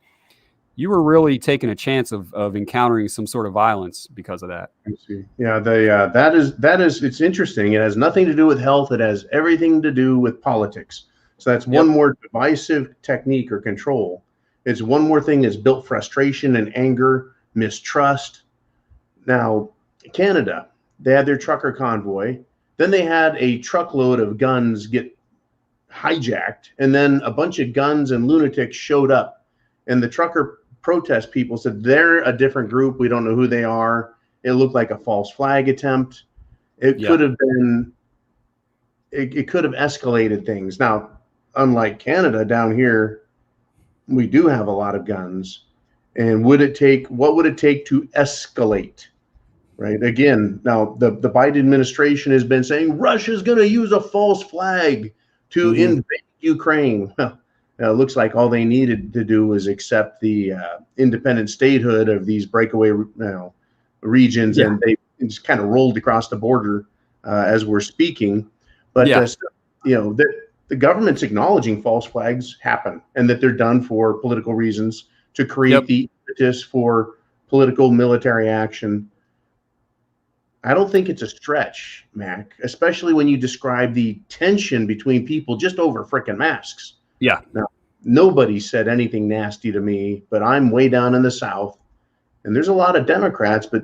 you were really taking a chance of encountering some sort of violence because of that. I see. Yeah, that is it's interesting. It has nothing to do with health. It has everything to do with politics. So that's one more divisive technique or control. It's one more thing that's built frustration and anger, mistrust. Now, Canada, they had their trucker convoy. Then they had a truckload of guns get hijacked, and then a bunch of guns and lunatics showed up. And the trucker protest people said they're a different group. We don't know who they are. It looked like a false flag attempt. It could have been. It could have escalated things. Now, unlike Canada, down here, we do have a lot of guns. And what would it take to escalate? Right. Again, now the Biden administration has been saying Russia's going to use a false flag to invade Ukraine. Well, it looks like all they needed to do was accept the independent statehood of these breakaway regions, and they just kind of rolled across the border as we're speaking. But the government's acknowledging false flags happen and that they're done for political reasons to create the impetus for political military action. I don't think it's a stretch, Mac, especially when you describe the tension between people just over frickin' masks. Yeah. Now, nobody said anything nasty to me, but I'm way down in the South, and there's a lot of Democrats, but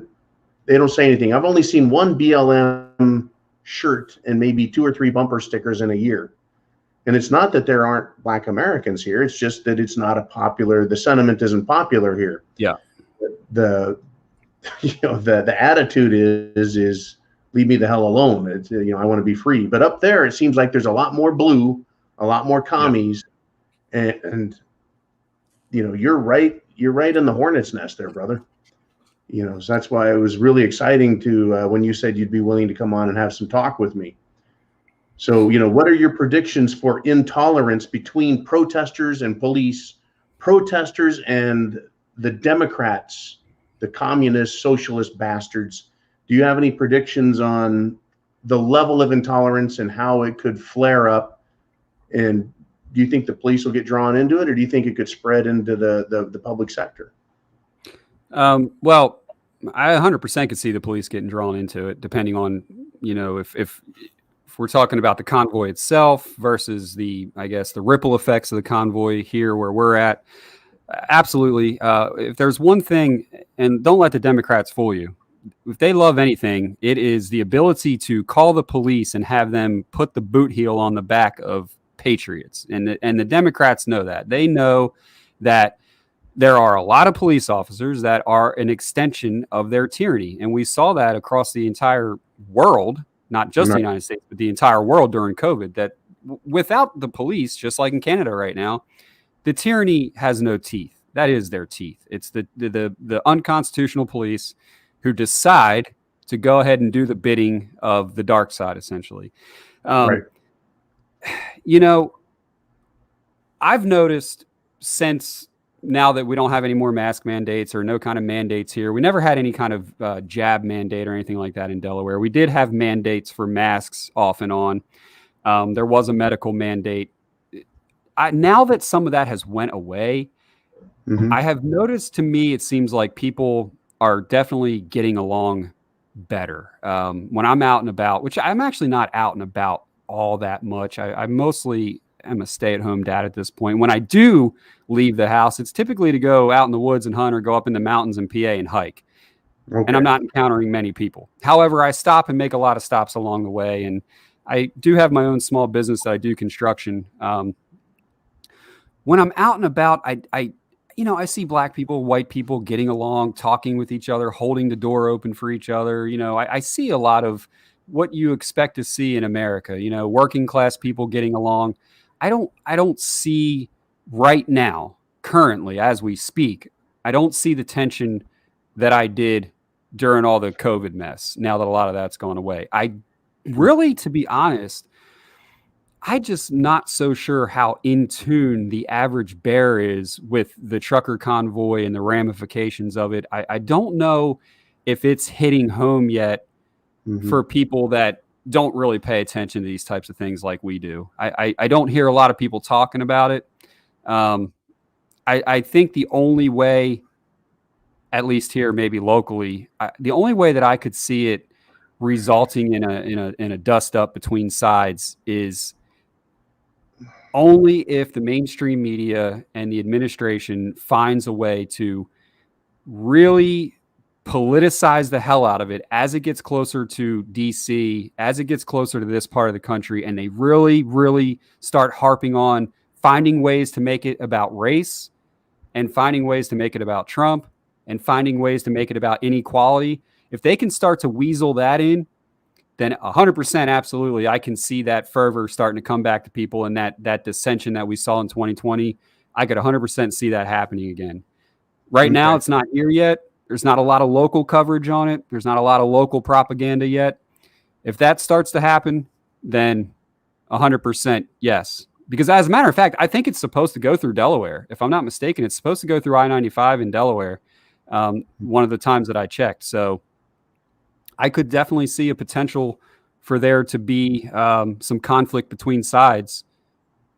they don't say anything. I've only seen one BLM shirt and maybe 2 or 3 bumper stickers in a year. And it's not that there aren't Black Americans here. It's just that it's not the sentiment isn't popular here. Yeah. The attitude is leave me the hell alone. It's, I want to be free. But up there, it seems like there's a lot more blue, a lot more commies, and you're right. You're right in the hornet's nest there, brother. So that's why it was really exciting to when you said you'd be willing to come on and have some talk with me. So, what are your predictions for intolerance between protesters and police, protesters and the Democrats, the communist, socialist bastards? Do you have any predictions on the level of intolerance and how it could flare up? And do you think the police will get drawn into it, or do you think it could spread into the public sector? Well, I 100% could see the police getting drawn into it, depending on, if we're talking about the convoy itself versus the ripple effects of the convoy here where we're at. Absolutely. If there's one thing, and don't let the Democrats fool you, if they love anything, it is the ability to call the police and have them put the boot heel on the back of patriots. And the Democrats know that. They know that there are a lot of police officers that are an extension of their tyranny. And we saw that across the entire world, not just the United States, but the entire world during COVID, that without the police, just like in Canada right now, the tyranny has no teeth. That is their teeth. It's the unconstitutional police who decide to go ahead and do the bidding of the dark side, essentially. I've noticed since now that we don't have any more mask mandates or no kind of mandates here, we never had any kind of jab mandate or anything like that in Delaware. We did have mandates for masks off and on. There was a medical mandate. Now that some of that has went away, I have noticed, to me, it seems like people are definitely getting along better. When I'm out and about, which I'm actually not out and about all that much. I mostly am a stay-at-home dad at this point. When I do leave the house, it's typically to go out in the woods and hunt or go up in the mountains in PA and hike. Okay. And I'm not encountering many people. However, I stop and make a lot of stops along the way. And I do have my own small business that I do construction. When I'm out and about, I see black people, white people getting along, talking with each other, holding the door open for each other. I see a lot of what you expect to see in America, working class people getting along. I don't see right now, currently, as we speak, I don't see the tension that I did during all the COVID mess. Now that a lot of that's gone away, I really, to be honest, I just not so sure how in tune the average bear is with the trucker convoy and the ramifications of it. I don't know if it's hitting home yet for people that don't really pay attention to these types of things like we do. I don't hear a lot of people talking about it. I think the only way, at least here, maybe locally, the only way that I could see it resulting in a dust up between sides is only if the mainstream media and the administration finds a way to really politicize the hell out of it as it gets closer to DC, as it gets closer to this part of the country, and they really, really start harping on finding ways to make it about race and finding ways to make it about Trump and finding ways to make it about inequality. If they can start to weasel that in, then 100% absolutely, I can see that fervor starting to come back to people, and that dissension that we saw in 2020, I could 100% see that happening again. Right now, it's not here yet. There's not a lot of local coverage on it. There's not a lot of local propaganda yet. If that starts to happen, then 100% yes. Because as a matter of fact, I think it's supposed to go through Delaware. If I'm not mistaken, it's supposed to go through I-95 in Delaware, one of the times that I checked. So I could definitely see a potential for there to be some conflict between sides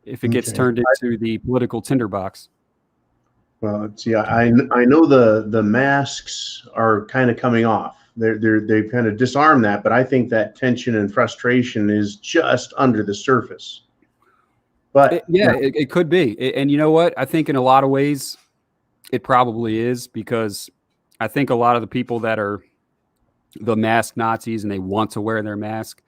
if it gets turned into the political tinderbox. Well, see, I know the masks are kind of coming off. They've kind of disarmed that, but I think that tension and frustration is just under the surface. But it could be. And you know what? I think in a lot of ways it probably is, because I think a lot of the people that are the mask Nazis and they want to wear their mask,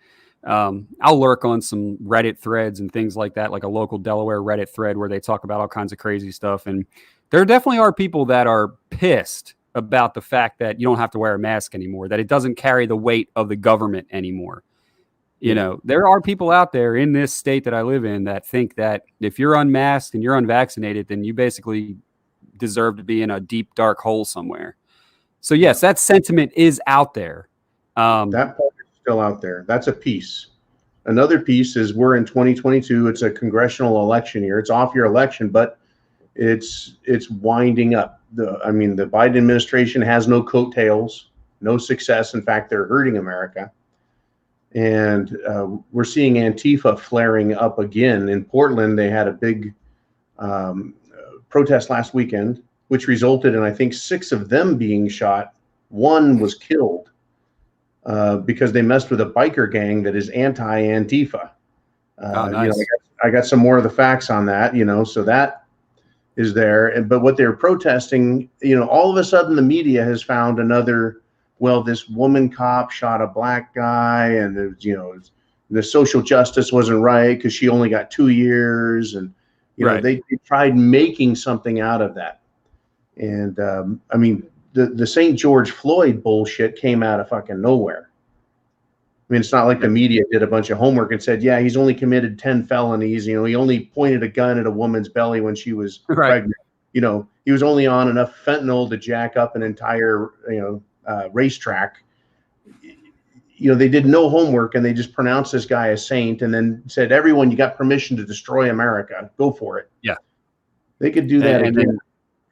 I'll lurk on some Reddit threads and things like that, like a local Delaware Reddit thread where they talk about all kinds of crazy stuff. And there definitely are people that are pissed about the fact that you don't have to wear a mask anymore, that it doesn't carry the weight of the government anymore. There are people out there in this state that I live in that think that if you're unmasked and you're unvaccinated, then you basically deserve to be in a deep, dark hole somewhere. So yes, that sentiment is out there. That part is still out there. That's a piece. Another piece is we're in 2022. It's a congressional election year. It's off your election, but it's winding up. The Biden administration has no coattails, no success. In fact, they're hurting America. And we're seeing Antifa flaring up again. In Portland, they had a big protest last weekend, which resulted in, I think, 6 of them being shot. 1 was killed because they messed with a biker gang that is anti-Antifa. Nice. I got some more of the facts on that, so that is there. But what they're protesting, all of a sudden the media has found another, well, this woman cop shot a black guy, and the social justice wasn't right because she only got 2 years. And, they tried making something out of that. And the St. George Floyd bullshit came out of fucking nowhere. It's not like the media did a bunch of homework and said, yeah, he's only committed 10 felonies. He only pointed a gun at a woman's belly when she was pregnant. He was only on enough fentanyl to jack up an entire, racetrack. They did no homework, and they just pronounced this guy a saint and then said, everyone, you got permission to destroy America. Go for it. Yeah. They could do that again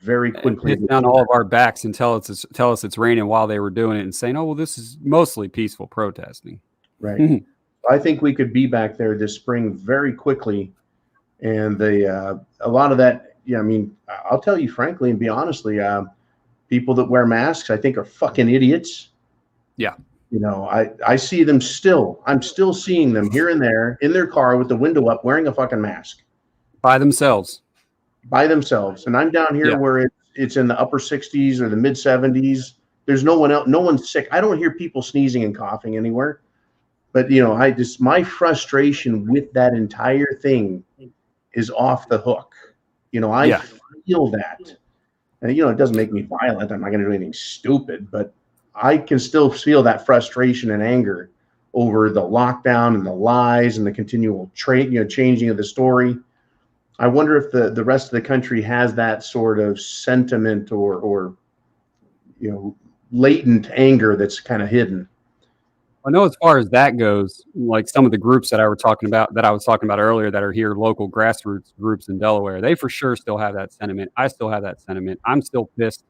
very quickly. Hit down all of our backs and tell us it's raining while they were doing it and saying, oh, well, this is mostly peaceful protesting. Right. I think we could be back there this spring very quickly. And a lot of that, I'll tell you frankly and be honestly, people that wear masks, I think, are fucking idiots. Yeah. I see them still. I'm still seeing them here and there in their car with the window up wearing a fucking mask. by themselves. By themselves. And I'm down here Yeah. where it's in the upper 60s or the mid 70s. There's no one else, no one's sick. I don't hear people sneezing and coughing anywhere. But my frustration with that entire thing is off the hook. I feel that. And it doesn't make me violent. I'm not going to do anything stupid, but I can still feel that frustration and anger over the lockdown and the lies and the continual changing of the story. I wonder if the rest of the country has that sort of sentiment or latent anger that's kind of hidden. I know as far as that goes, like some of the groups that I was talking about earlier that are here, local grassroots groups in Delaware, they for sure still have that sentiment. I still have that sentiment. I'm still pissed.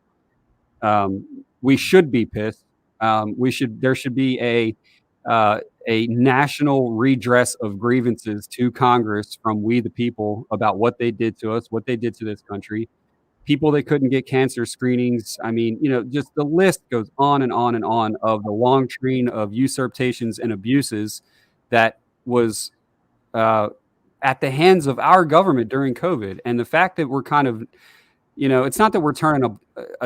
We should be pissed. There should be a national redress of grievances to Congress from we the people about what they did to us, what they did to this country. People that couldn't get cancer screenings. I mean, just the list goes on and on and on of the long train of usurpations and abuses that was at the hands of our government during COVID. And the fact that we're kind of, it's not that we're turning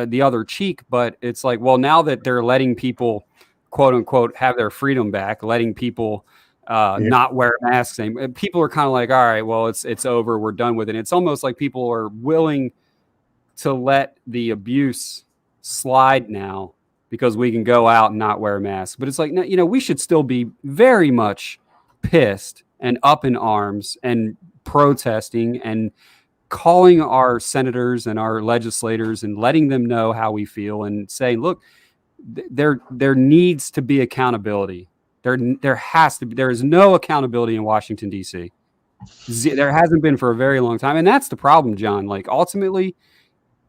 the other cheek, but it's like, well, now that they're letting people, quote unquote, have their freedom back, letting people not wear masks, and people are kind of like, all right, well, it's over. We're done with it. It's almost like people are willing to let the abuse slide now because we can go out and not wear masks. But it's like, we should still be very much pissed and up in arms and protesting and calling our senators and our legislators and letting them know how we feel and saying, look, there needs to be accountability. There has to be. There is no accountability in Washington, D.C. There hasn't been for a very long time. And that's the problem, John. Like, ultimately,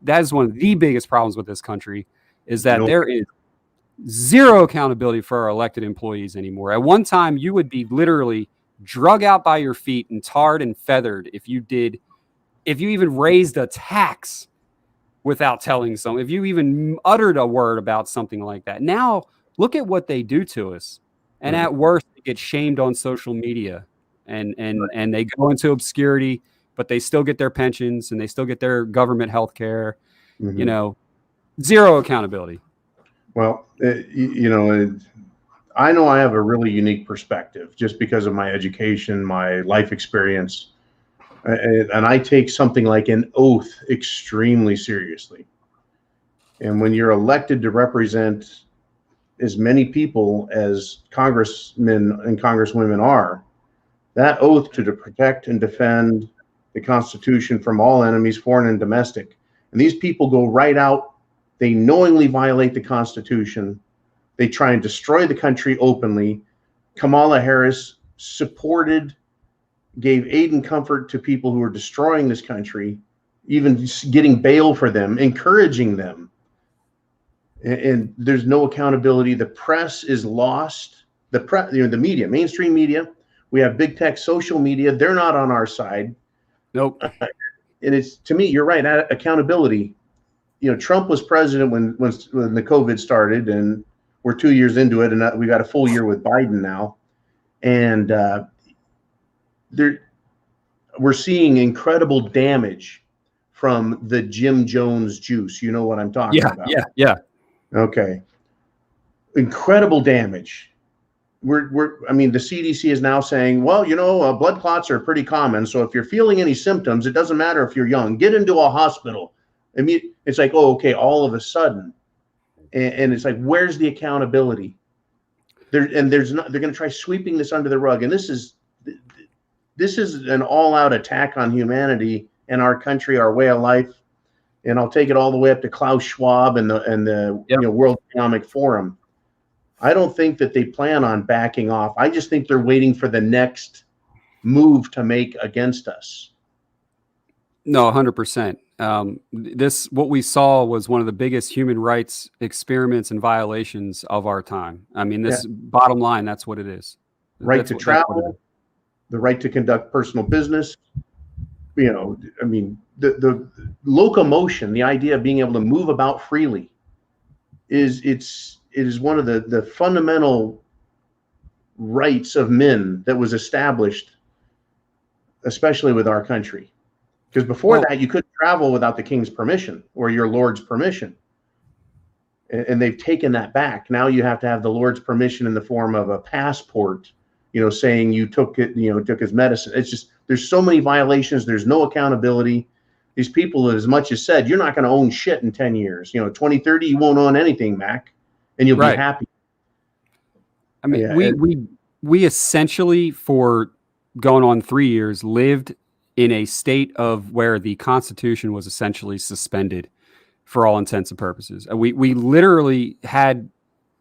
that is one of the biggest problems with this country is that there is zero accountability for our elected employees anymore. At one time, you would be literally drug out by your feet and tarred and feathered if you even raised a tax without telling someone, if you even uttered a word about something like that. Now, look at what they do to us. And at worst, they get shamed on social media and they go into obscurity, but they still get their pensions and they still get their government health care, zero accountability. Well, I know I have a really unique perspective just because of my education, my life experience. And I take something like an oath extremely seriously. And when you're elected to represent as many people as congressmen and congresswomen are, that oath to protect and defend the Constitution from all enemies, foreign and domestic. And these people go right out. They knowingly violate the Constitution. They try and destroy the country openly. Kamala Harris gave aid and comfort to people who are destroying this country, even getting bail for them, encouraging them. And there's no accountability. The press is lost. The media, mainstream media, we have big tech, social media. They're not on our side. Nope. And it's, to me, you're right. Accountability. Trump was president when the COVID started, and we're 2 years into it, and we got a full year with Biden now. And we're seeing incredible damage from the Jim Jones juice. You know what I'm talking about? Yeah. Okay. Incredible damage. The CDC is now saying, well, blood clots are pretty common. So if you're feeling any symptoms, it doesn't matter if you're young, get into a hospital. It's like, oh, okay, all of a sudden. And it's like, where's the accountability? They're going to try sweeping this under the rug. And this is an all-out attack on humanity and our country, our way of life. And I'll take it all the way up to Klaus Schwab and the World Economic Forum. I don't think that they plan on backing off. I just think they're waiting for the next move to make against us. No, 100%. What we saw was one of the biggest human rights experiments and violations of our time. Bottom line, that's what it is. Right to travel, the right to conduct personal business. The locomotion, the idea of being able to move about freely it is one of the fundamental rights of men that was established, especially with our country. Because before Well, that, you couldn't travel without the king's permission or your lord's permission. And they've taken that back. Now you have to have the Lord's permission in the form of a passport, saying you took it, took his medicine. It's just, there's so many violations. There's no accountability. These people, as much as said, you're not going to own shit in 10 years. 2030, you won't own anything, Mac, and you'll be happy. I mean, we essentially, for going on 3 years, lived in a state of where the Constitution was essentially suspended for all intents and purposes. We literally had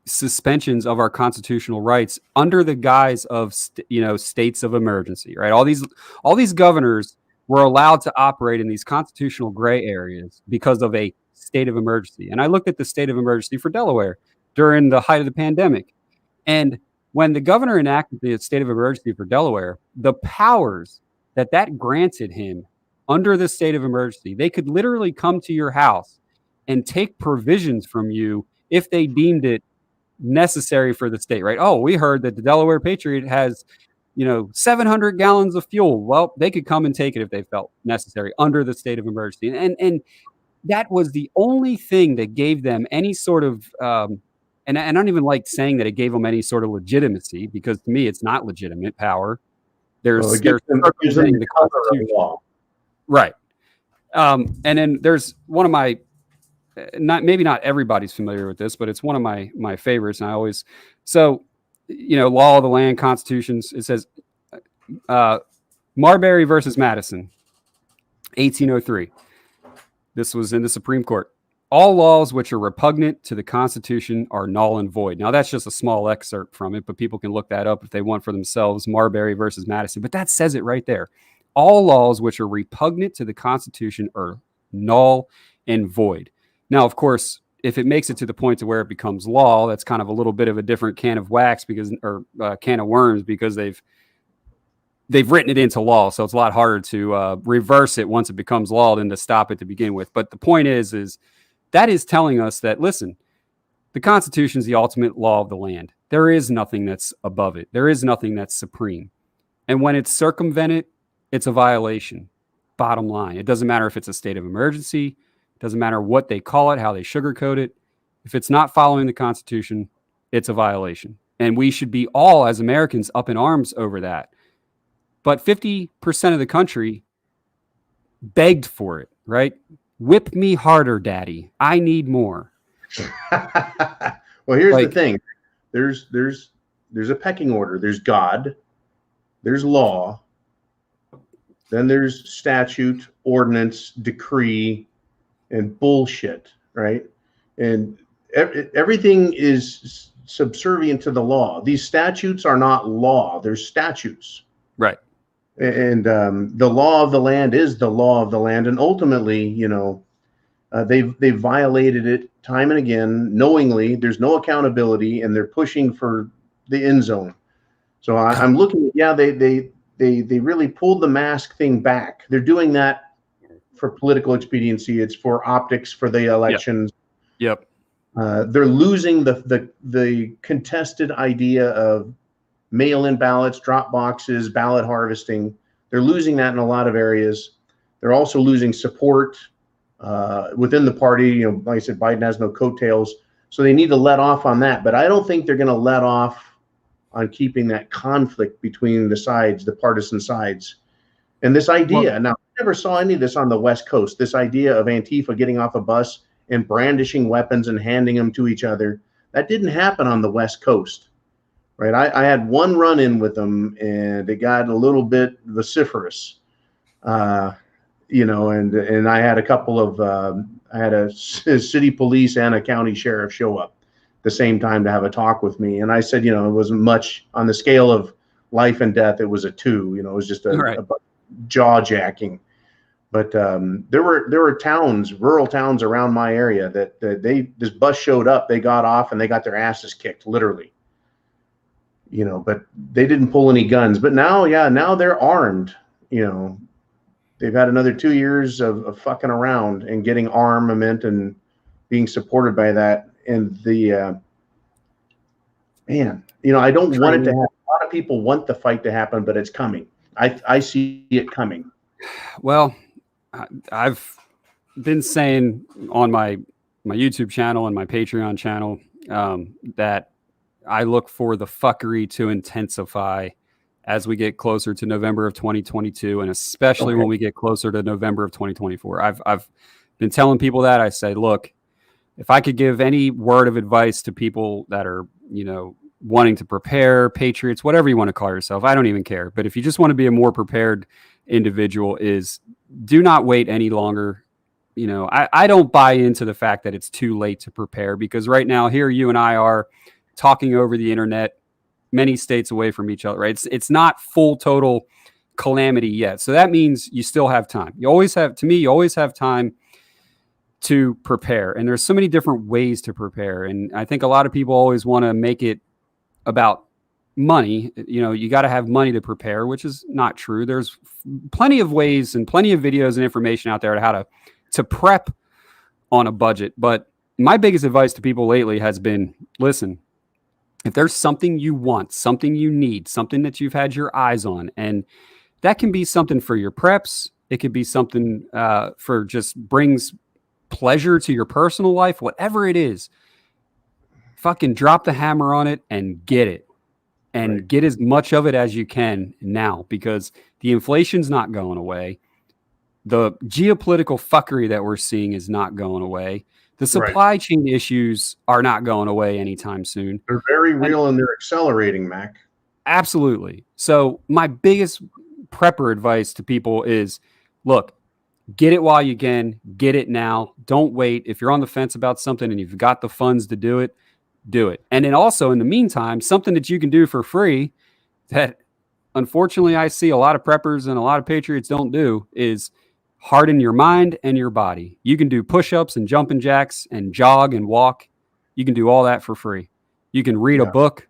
suspensions of our constitutional rights under the guise of states of emergency, right? All these governors were allowed to operate in these constitutional gray areas because of a state of emergency. And I looked at the state of emergency for Delaware during the height of the pandemic. And when the governor enacted the state of emergency for Delaware, the powers that granted him under the state of emergency, they could literally come to your house and take provisions from you if they deemed it necessary for the state, right? Oh, we heard that the Delaware Patriot has, 700 gallons of fuel. Well, they could come and take it if they felt necessary under the state of emergency. And that was the only thing that gave them any sort of, and I don't even like saying that it gave them any sort of legitimacy, because to me, it's not legitimate power. There's the Constitution. Law. Right. And then there's one of my, maybe not everybody's familiar with this, but it's one of my favorites. And I always, law of the land, constitutions, it says, Marbury versus Madison, 1803. This was in the Supreme Court. All laws which are repugnant to the Constitution are null and void. Now, that's just a small excerpt from it, but people can look that up if they want for themselves, Marbury versus Madison. But that says it right there. All laws which are repugnant to the Constitution are null and void. Now, of course, if it makes it to the point to where it becomes law, that's kind of a little bit of a different can of wax, or can of worms, because they've written it into law. So it's a lot harder to reverse it once it becomes law than to stop it to begin with. But the point is that is telling us that, listen, the Constitution is the ultimate law of the land. There is nothing that's above it. There is nothing that's supreme. And when it's circumvented, it's a violation. Bottom line. It doesn't matter if it's a state of emergency. It doesn't matter what they call it, how they sugarcoat it. If it's not following the Constitution, it's a violation. And we should be all, as Americans, up in arms over that. But 50% of the country begged for it, right? Whip me harder, daddy. I need more. Well, here's the thing. There's a pecking order. There's God. There's law. Then there's statute, ordinance, decree, and bullshit, right? And everything is subservient to the law. These statutes are not law. They're statutes. Right. And the law of the land is the law of the land. And ultimately, they've violated it time and again, knowingly. There's no accountability, and they're pushing for the end zone. So I'm looking at, they really pulled the mask thing back. They're doing that for political expediency. It's for optics for the elections. Yep. They're losing the contested idea of mail-in ballots, drop boxes, ballot harvesting. They're losing that in a lot of areas. They're also losing support within the party. Like I said, Biden has no coattails, so they need to let off on that. But I don't think they're going to let off on keeping that conflict between the sides, the partisan sides. And this idea, now, I never saw any of this on the West Coast, this idea of Antifa getting off a bus and brandishing weapons and handing them to each other. That didn't happen on the West Coast. Right, I had one run-in with them, and it got a little bit vociferous, and I had a couple of, I had a city police and a county sheriff show up at the same time to have a talk with me, and I said, it wasn't much on the scale of life and death. It was a 2, it was just a jaw-jacking. But there were towns, rural towns around my area that this bus showed up, they got off, and they got their asses kicked, literally. But they didn't pull any guns. But now they're armed. They've had another 2 years of fucking around and getting armament and being supported by that. And I don't want it to happen. A lot of people want the fight to happen, but it's coming. I see it coming. Well, I've been saying on my YouTube channel and my Patreon channel that I look for the fuckery to intensify as we get closer to November of 2022, and especially when we get closer to November of 2024. I've been telling people that. I say, look, if I could give any word of advice to people that are, wanting to prepare, patriots, whatever you want to call yourself, I don't even care. But if you just want to be a more prepared individual, is do not wait any longer. I don't buy into the fact that it's too late to prepare, because right now here you and I are talking over the internet, many states away from each other, right? It's not full total calamity yet. So that means you still have time. You always have time to prepare. And there's so many different ways to prepare. And I think a lot of people always want to make it about money. You got to have money to prepare, which is not true. There's plenty of ways and plenty of videos and information out there on how to prep on a budget. But my biggest advice to people lately has been, listen, if there's something you want, something you need, something that you've had your eyes on, and that can be something for your preps. It could be something for just brings pleasure to your personal life, whatever it is, fucking drop the hammer on it and get it. And get as much of it as you can now, because the inflation's not going away. The geopolitical fuckery that we're seeing is not going away. The supply chain issues are not going away anytime soon. They're very real and they're accelerating, Mac. Absolutely. So my biggest prepper advice to people is, look, get it while you can, get it now. Don't wait. If you're on the fence about something and you've got the funds to do it, do it. And then also in the meantime, something that you can do for free that unfortunately I see a lot of preppers and a lot of patriots don't do is harden your mind and your body. You can do push-ups and jumping jacks and jog and walk. You can do all that for free. You can read a book.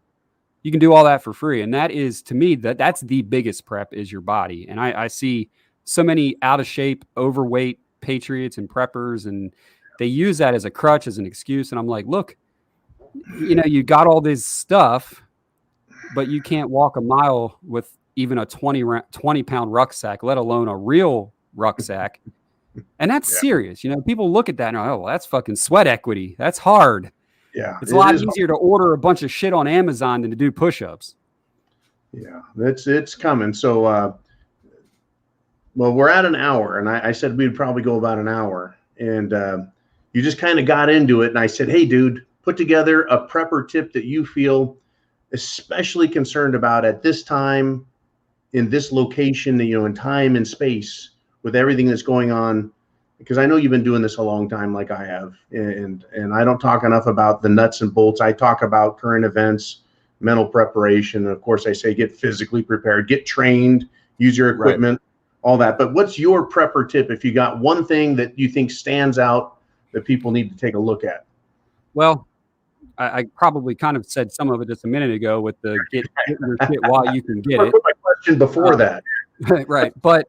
You can do all that for free. And that is, to me, that's the biggest prep is your body. And I see so many out of shape, overweight patriots and preppers, and they use that as a crutch, as an excuse. And I'm like, look, you got all this stuff, but you can't walk a mile with even a 20-pound rucksack, let alone a real rucksack. And that's serious. People look at that and are, oh, well, that's fucking sweat equity. That's hard. Yeah. It's a lot easier to order a bunch of shit on Amazon than to do push-ups. Yeah, it's coming. So, well, we're at an hour, and I said we'd probably go about an hour. And you just kind of got into it. And I said, hey, dude, put together a prepper tip that you feel especially concerned about at this time, in this location, in time and space, with everything that's going on. Because I know you've been doing this a long time, like I have, and I don't talk enough about the nuts and bolts. I talk about current events, mental preparation, and of course I say get physically prepared, get trained, use your equipment, all that. But what's your prepper tip if you got one thing that you think stands out that people need to take a look at? Well, I probably kind of said some of it just a minute ago with the get your shit while you can get it. I put my question before that. Right. But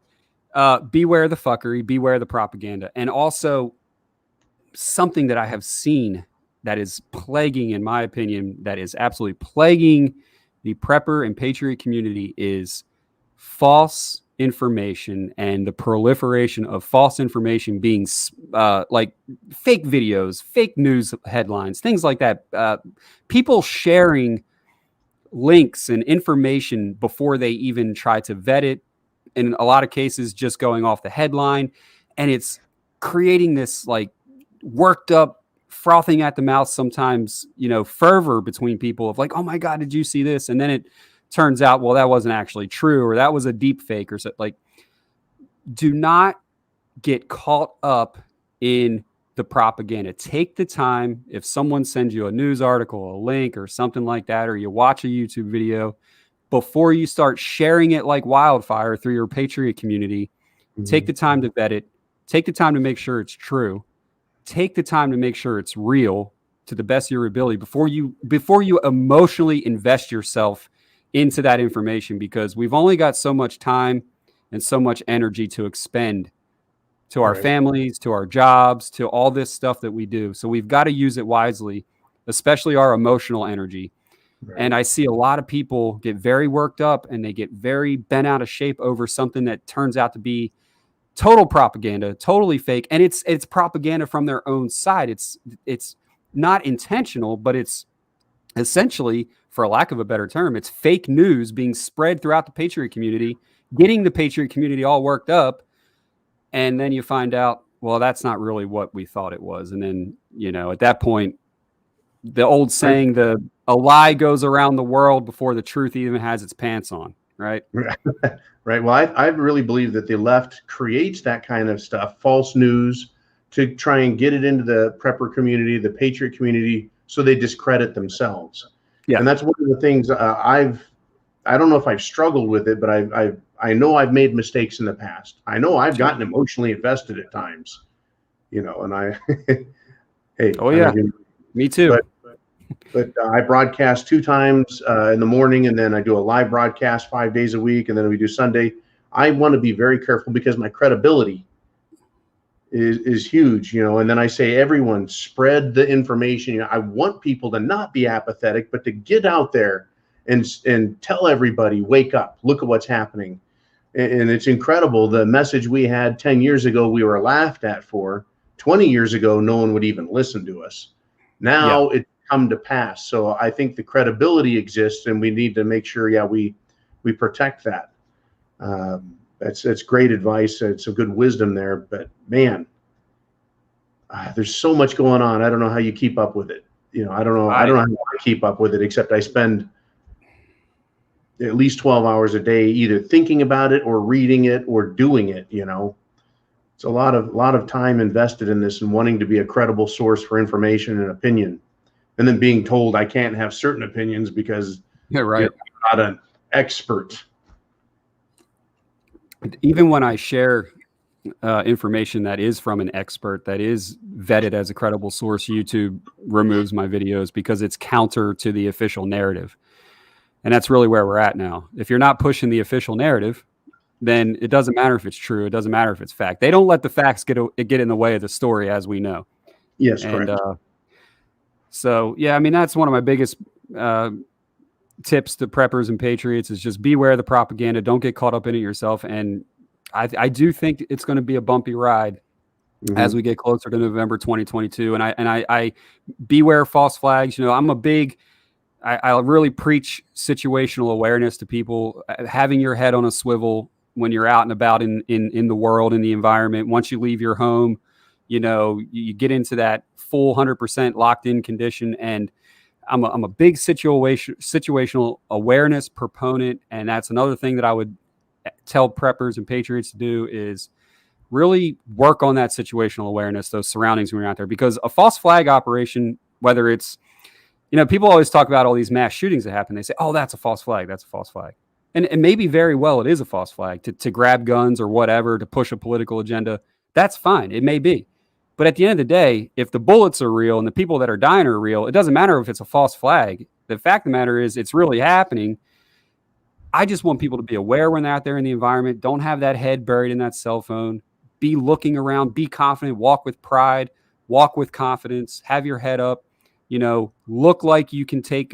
beware the fuckery, beware the propaganda. And also something that I have seen that is plaguing, in my opinion, that is absolutely plaguing the prepper and patriot community is false information and the proliferation of false information being like fake videos, fake news headlines, things like that. People sharing links and information before they even try to vet it. In a lot of cases, just going off the headline, and it's creating this like worked up, frothing at the mouth, sometimes, fervor between people of like, oh my God, did you see this? And then it turns out, well, that wasn't actually true, or that was a deep fake or something. Like, do not get caught up in the propaganda. Take the time. If someone sends you a news article, a link or something like that, or you watch a YouTube video, before you start sharing it like wildfire through your Patriot community, take the time to vet it. Take the time to make sure it's true. Take the time to make sure it's real to the best of your ability before you emotionally invest yourself into that information, because we've only got so much time and so much energy to expend to our families, to our jobs, to all this stuff that we do. So we've got to use it wisely, especially our emotional energy. And I see a lot of people get very worked up and they get very bent out of shape over something that turns out to be total propaganda, totally fake. And it's propaganda from their own side. It's not intentional, but it's essentially, for a lack of a better term, it's fake news being spread throughout the Patriot community, getting the Patriot community all worked up. And then you find out, well, that's not really what we thought it was. And then, at that point, the old saying, a lie goes around the world before the truth even has its pants on, right? Right. Well, I really believe that the left creates that kind of stuff, false news, to try and get it into the prepper community, the Patriot community, so they discredit themselves. Yeah. And that's one of the things I don't know if I've struggled with it, but I know I've made mistakes in the past. I know I've gotten emotionally invested at times, and I, hey. Oh yeah, me too. But I broadcast 2 times in the morning, and then I do a live broadcast 5 days a week, and then we do Sunday. I want to be very careful because my credibility is huge, and then I say, everyone spread the information. I want people to not be apathetic, but to get out there and tell everybody, wake up, look at what's happening. And it's incredible. The message we had 10 years ago, we were laughed at for. 20 years ago, no one would even listen to us. Now it's come to pass. So I think the credibility exists, and we need to make sure, we protect that. That's great advice. It's a good wisdom there, but man, there's so much going on. I don't know how you keep up with it. I don't know how I keep up with it, except I spend at least 12 hours a day either thinking about it or reading it or doing it. It's a lot of time invested in this and wanting to be a credible source for information and opinion, and then being told I can't have certain opinions because right. I'm not an expert. Even when I share information that is from an expert, that is vetted as a credible source, YouTube removes my videos because it's counter to the official narrative. And that's really where we're at now. If you're not pushing the official narrative, then it doesn't matter if it's true. It doesn't matter if it's fact. They don't let the facts get in the way of the story, as we know. Yes, and, correct. So, yeah, I mean, that's one of my biggest tips to preppers and patriots is just beware of the propaganda. Don't get caught up in it yourself. And I do think it's going to be a bumpy ride as we get closer to November 2022. And I beware false flags. I'm a big, I really preach situational awareness to people, having your head on a swivel when you're out and about in the world, in the environment. Once you leave your home, you get into that full 100% locked in condition. And I'm a big situational awareness proponent. And that's another thing that I would tell preppers and patriots to do is really work on that situational awareness, those surroundings when you're out there, because a false flag operation, whether it's, people always talk about all these mass shootings that happen. They say, oh, that's a false flag. That's a false flag. And maybe very well it is a false flag to grab guns or whatever, to push a political agenda. That's fine. It may be. But at the end of the day, if the bullets are real and the people that are dying are real, it doesn't matter if it's a false flag. The fact of the matter is it's really happening. I just want people to be aware when they're out there in the environment. Don't have that head buried in that cell phone. Be looking around. Be confident. Walk with pride. Walk with confidence. Have your head up. Look like you can take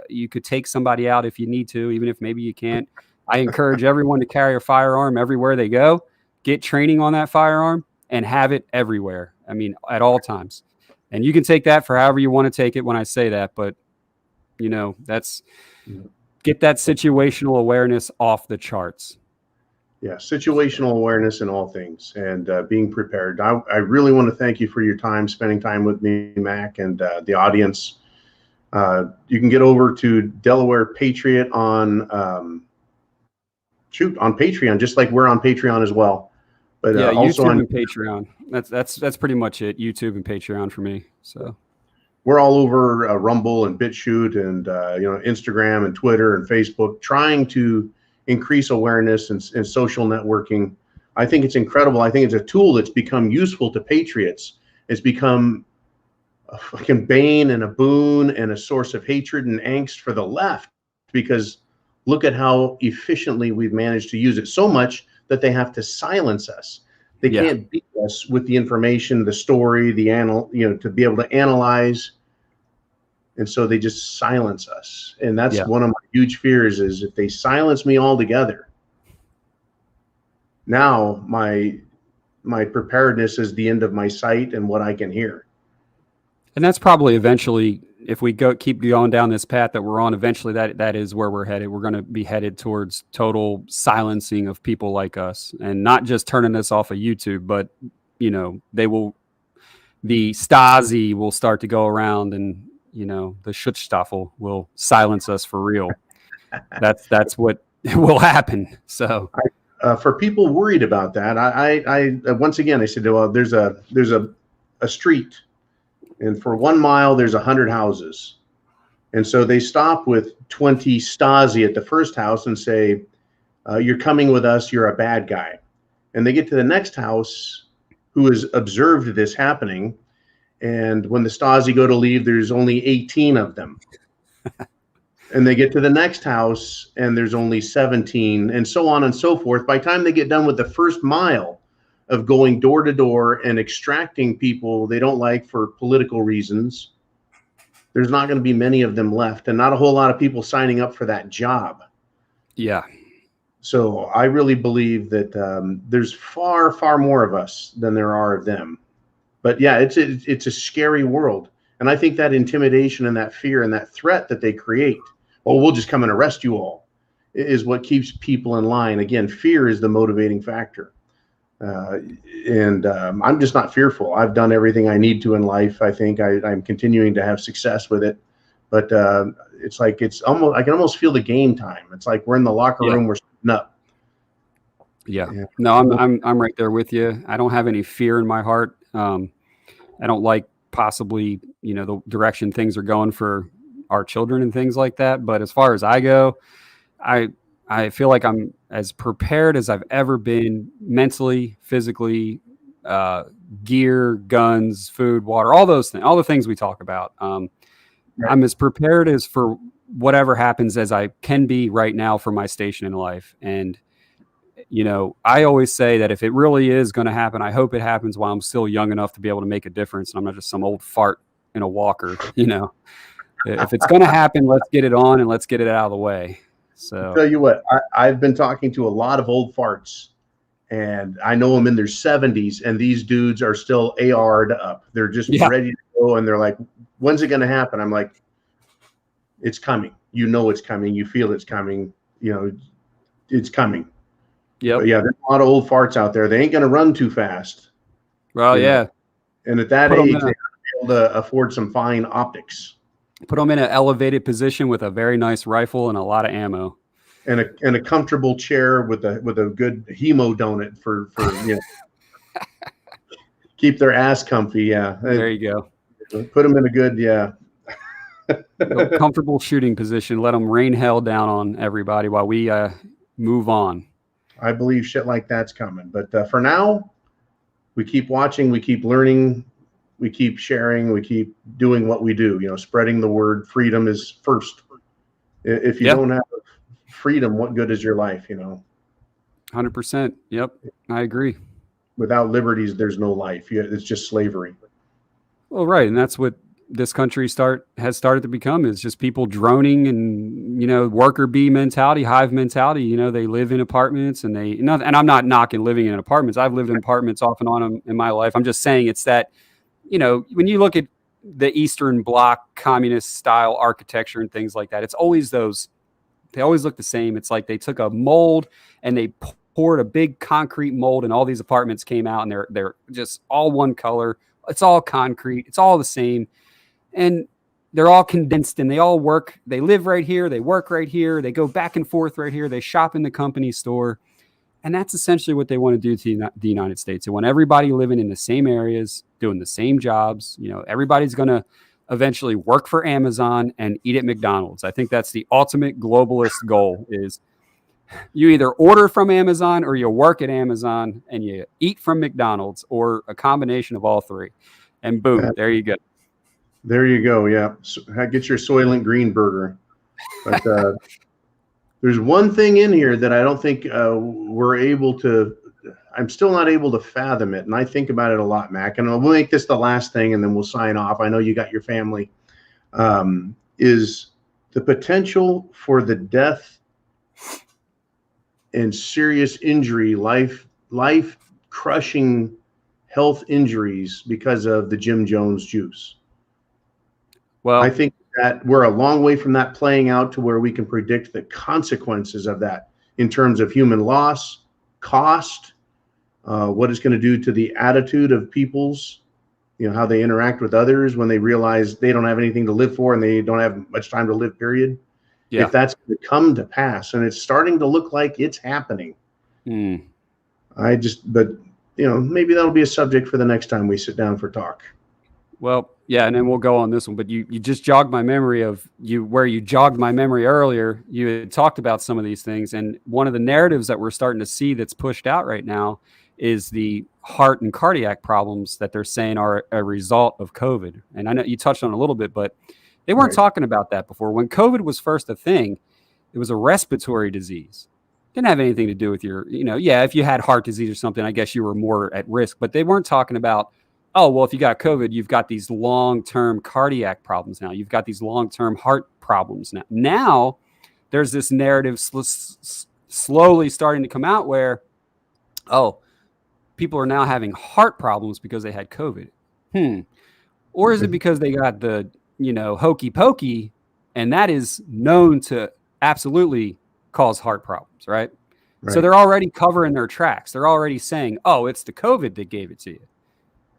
you could take somebody out if you need to, even if maybe you can't. I encourage everyone to carry a firearm everywhere they go. Get training on that firearm and have it everywhere. I mean, at all times. And you can take that for however you want to take it when I say that, but that's get that situational awareness off the charts. Yeah, situational awareness in all things and being prepared. I really want to thank you for your time, spending time with me, Mac, and the audience. You can get over to Delaware Patriot on Patreon, just like we're on Patreon as well. But yeah, also YouTube and Patreon. That's pretty much it. YouTube and Patreon for me. So we're all over Rumble and BitChute and Instagram and Twitter and Facebook, trying to increase awareness and social networking. I think it's incredible. I think it's a tool that's become useful to patriots. It's become a fucking bane and a boon and a source of hatred and angst for the left, because look at how efficiently we've managed to use it, so much that they have to silence us. They can't beat us with the information, the story, to be able to analyze. And so they just silence us. And that's one of my huge fears, is if they silence me altogether, now my my preparedness is the end of my sight and what I can hear. And that's probably eventually, if we keep going down this path that we're on, eventually that is where we're headed. We're going to be headed towards total silencing of people like us, and not just turning us off of YouTube, but the Stasi will start to go around, and the Schutzstaffel will silence us for real. That's what will happen. So for people worried about that, I once again I said, well, there's a street, and for 1 mile there's 100 houses, and so they stop with 20 Stasi at the first house and say, "You're coming with us. You're a bad guy." And they get to the next house, who has observed this happening, and when the Stasi go to leave, there's only 18 of them. And they get to the next house, and there's only 17, and so on and so forth. By the time they get done with the first mile of going door to door and extracting people they don't like for political reasons, there's not going to be many of them left, and not a whole lot of people signing up for that job. Yeah. So I really believe that there's far, far more of us than there are of them. But yeah, it's a scary world. And I think that intimidation and that fear and that threat that they create, "Oh, we'll just come and arrest you all," is what keeps people in line. Again, fear is the motivating factor. And I'm just not fearful. I've done everything I need to in life. I think I'm continuing to have success with it. But it's like I can almost feel the game time. It's like we're in the locker room, we're sitting up. Yeah. No, I'm right there with you. I don't have any fear in my heart. I don't like possibly, the direction things are going for our children and things like that. But as far as I go, I feel like I'm as prepared as I've ever been, mentally, physically, gear, guns, food, water, all those things, all the things we talk about. Right. I'm as prepared as for whatever happens as I can be right now for my station in life. And, I always say that if it really is going to happen, I hope it happens while I'm still young enough to be able to make a difference. And I'm not just some old fart in a walker, If it's going to happen, let's get it on and let's get it out of the way. So I'll tell you what, I've been talking to a lot of old farts, and I know them in their 70s, and these dudes are still AR'd up. They're just ready to go, and they're like, "When's it going to happen?" I'm like, "It's coming. It's coming. You feel it's coming. It's coming." Yep. But yeah, there's a lot of old farts out there. They ain't going to run too fast. Well, yeah. And at that age, they have to be able to afford some fine optics. Put them in an elevated position with a very nice rifle and a lot of ammo, and a comfortable chair with a good hemo donut for keep their ass comfy. Yeah, there you go. Put them in a good comfortable shooting position. Let them rain hell down on everybody while we move on. I believe shit like that's coming, but for now, we keep watching, we keep learning. We keep sharing, we keep doing what we do, spreading the word. Freedom is first. If you don't have freedom, what good is your life, 100%. Yep, I agree. Without liberties, there's no life. It's just slavery. Well, right, and that's what this country has started to become, is just people droning and, worker bee mentality, hive mentality. They live in apartments, and and I'm not knocking living in apartments. I've lived in apartments off and on in my life. I'm just saying it's that, when you look at the Eastern Bloc communist style architecture and things like that, it's always they always look the same. It's like they took a mold and they poured a big concrete mold, and all these apartments came out, and they're just all one color. It's all concrete. It's all the same. And they're all condensed, and they all work. They live right here. They work right here. They go back and forth right here. They shop in the company store. And that's essentially what they want to do to the United States. They want everybody living in the same areas, doing the same jobs. Everybody's going to eventually work for Amazon and eat at McDonald's. I think that's the ultimate globalist goal, is you either order from Amazon or you work at Amazon and you eat from McDonald's, or a combination of all three. And boom, there you go. There you go. Yeah. So, get your Soylent Green burger. But there's one thing in here that I don't think I'm still not able to fathom it. And I think about it a lot, Mac. And we'll make this the last thing, and then we'll sign off. I know you got your family. Is the potential for the death and serious injury, life crushing health injuries because of the Jim Jones juice. Well, I think that we're a long way from that playing out to where we can predict the consequences of that in terms of human loss, cost, what it's going to do to the attitude of people's, how they interact with others when they realize they don't have anything to live for and they don't have much time to live, period. yeah. If that's going to come to pass, and it's starting to look like it's happening. But maybe that'll be a subject for the next time we sit down for talk. Well, yeah, and then we'll go on this one. But you just jogged my memory of where you jogged my memory earlier. You had talked about some of these things, and one of the narratives that we're starting to see that's pushed out right now is the heart and cardiac problems that they're saying are a result of COVID. And I know you touched on it a little bit, but they weren't talking about that before. When COVID was first a thing, it was a respiratory disease. Didn't have anything to do with your, if you had heart disease or something, I guess you were more at risk. But they weren't talking about, oh, well, if you got COVID, you've got these long-term cardiac problems now. You've got these long-term heart problems now. Now, there's this narrative slowly starting to come out where, oh, people are now having heart problems because they had COVID. Or is it because they got the, hokey pokey, and that is known to absolutely cause heart problems, right? So they're already covering their tracks. They're already saying, oh, it's the COVID that gave it to you.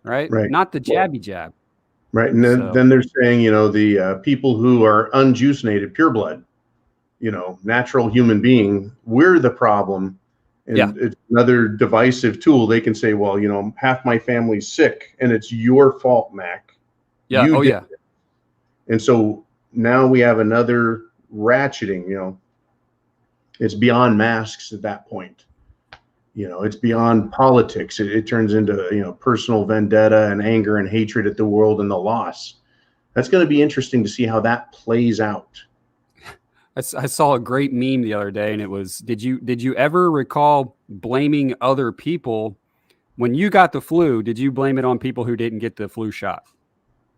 Right. Not the jabby jab. Right. And then they're saying, the people who are unjuicinated, pure blood, natural human being, we're the problem. And it's another divisive tool. They can say, well, half my family's sick and it's your fault, Mac. Yeah. You did it. And so now we have another ratcheting, it's beyond masks at that point. It's beyond politics. It turns into, personal vendetta and anger and hatred at the world and the loss. That's going to be interesting to see how that plays out. I saw a great meme the other day, and it was, did you ever recall blaming other people when you got the flu? Did you blame it on people who didn't get the flu shot?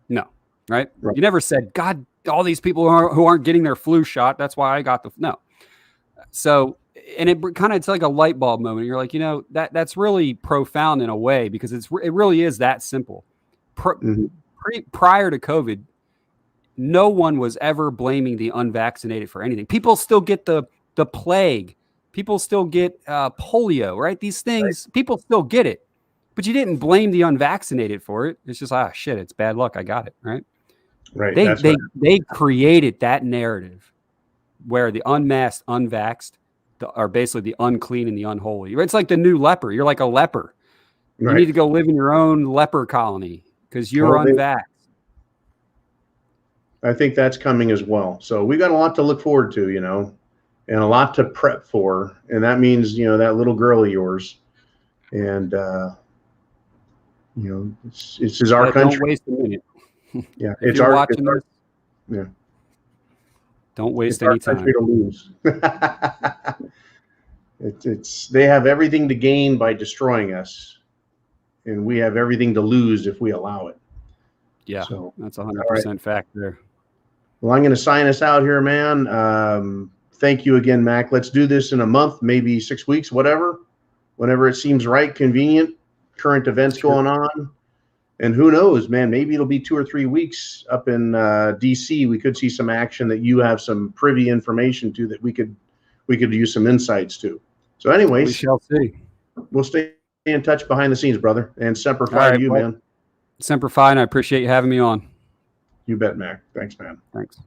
No. Right. You never said, God, all these people who aren't getting their flu shot, that's why I got no. So, and it kind of, it's like a light bulb moment. You're like, that's really profound in a way, because it really is that simple. Prior to COVID, no one was ever blaming the unvaccinated for anything. People still get the plague. People still get polio, right? These things, people still get it, but you didn't blame the unvaccinated for it. It's just, shit, it's bad luck. I got it. Right. They created that narrative where the unmasked, unvaxxed are basically the unclean and the unholy. It's like the new leper. You're like a leper. You need to go live in your own leper colony because you're unvaxxed. I think that's coming as well. So we got a lot to look forward to, and a lot to prep for. And that means, that little girl of yours. And, it's our country. Don't waste a minute. Yeah. If you're watching this, yeah. Don't waste any time. To lose. They have everything to gain by destroying us, and we have everything to lose if we allow it. Yeah, so, that's 100% fact there. Well, I'm going to sign us out here, man. Thank you again, Mac. Let's do this in a month, maybe 6 weeks, whenever it seems right, convenient. Current events going on. And who knows, man, maybe it'll be 2 or 3 weeks up in DC. We could see some action that you have some privy information to that we could use some insights to. So anyways, we shall see. We'll stay in touch behind the scenes, brother. And Semper Fi to you, man. Semper Fi, and I appreciate you having me on. You bet, Mac. Thanks, man. Thanks.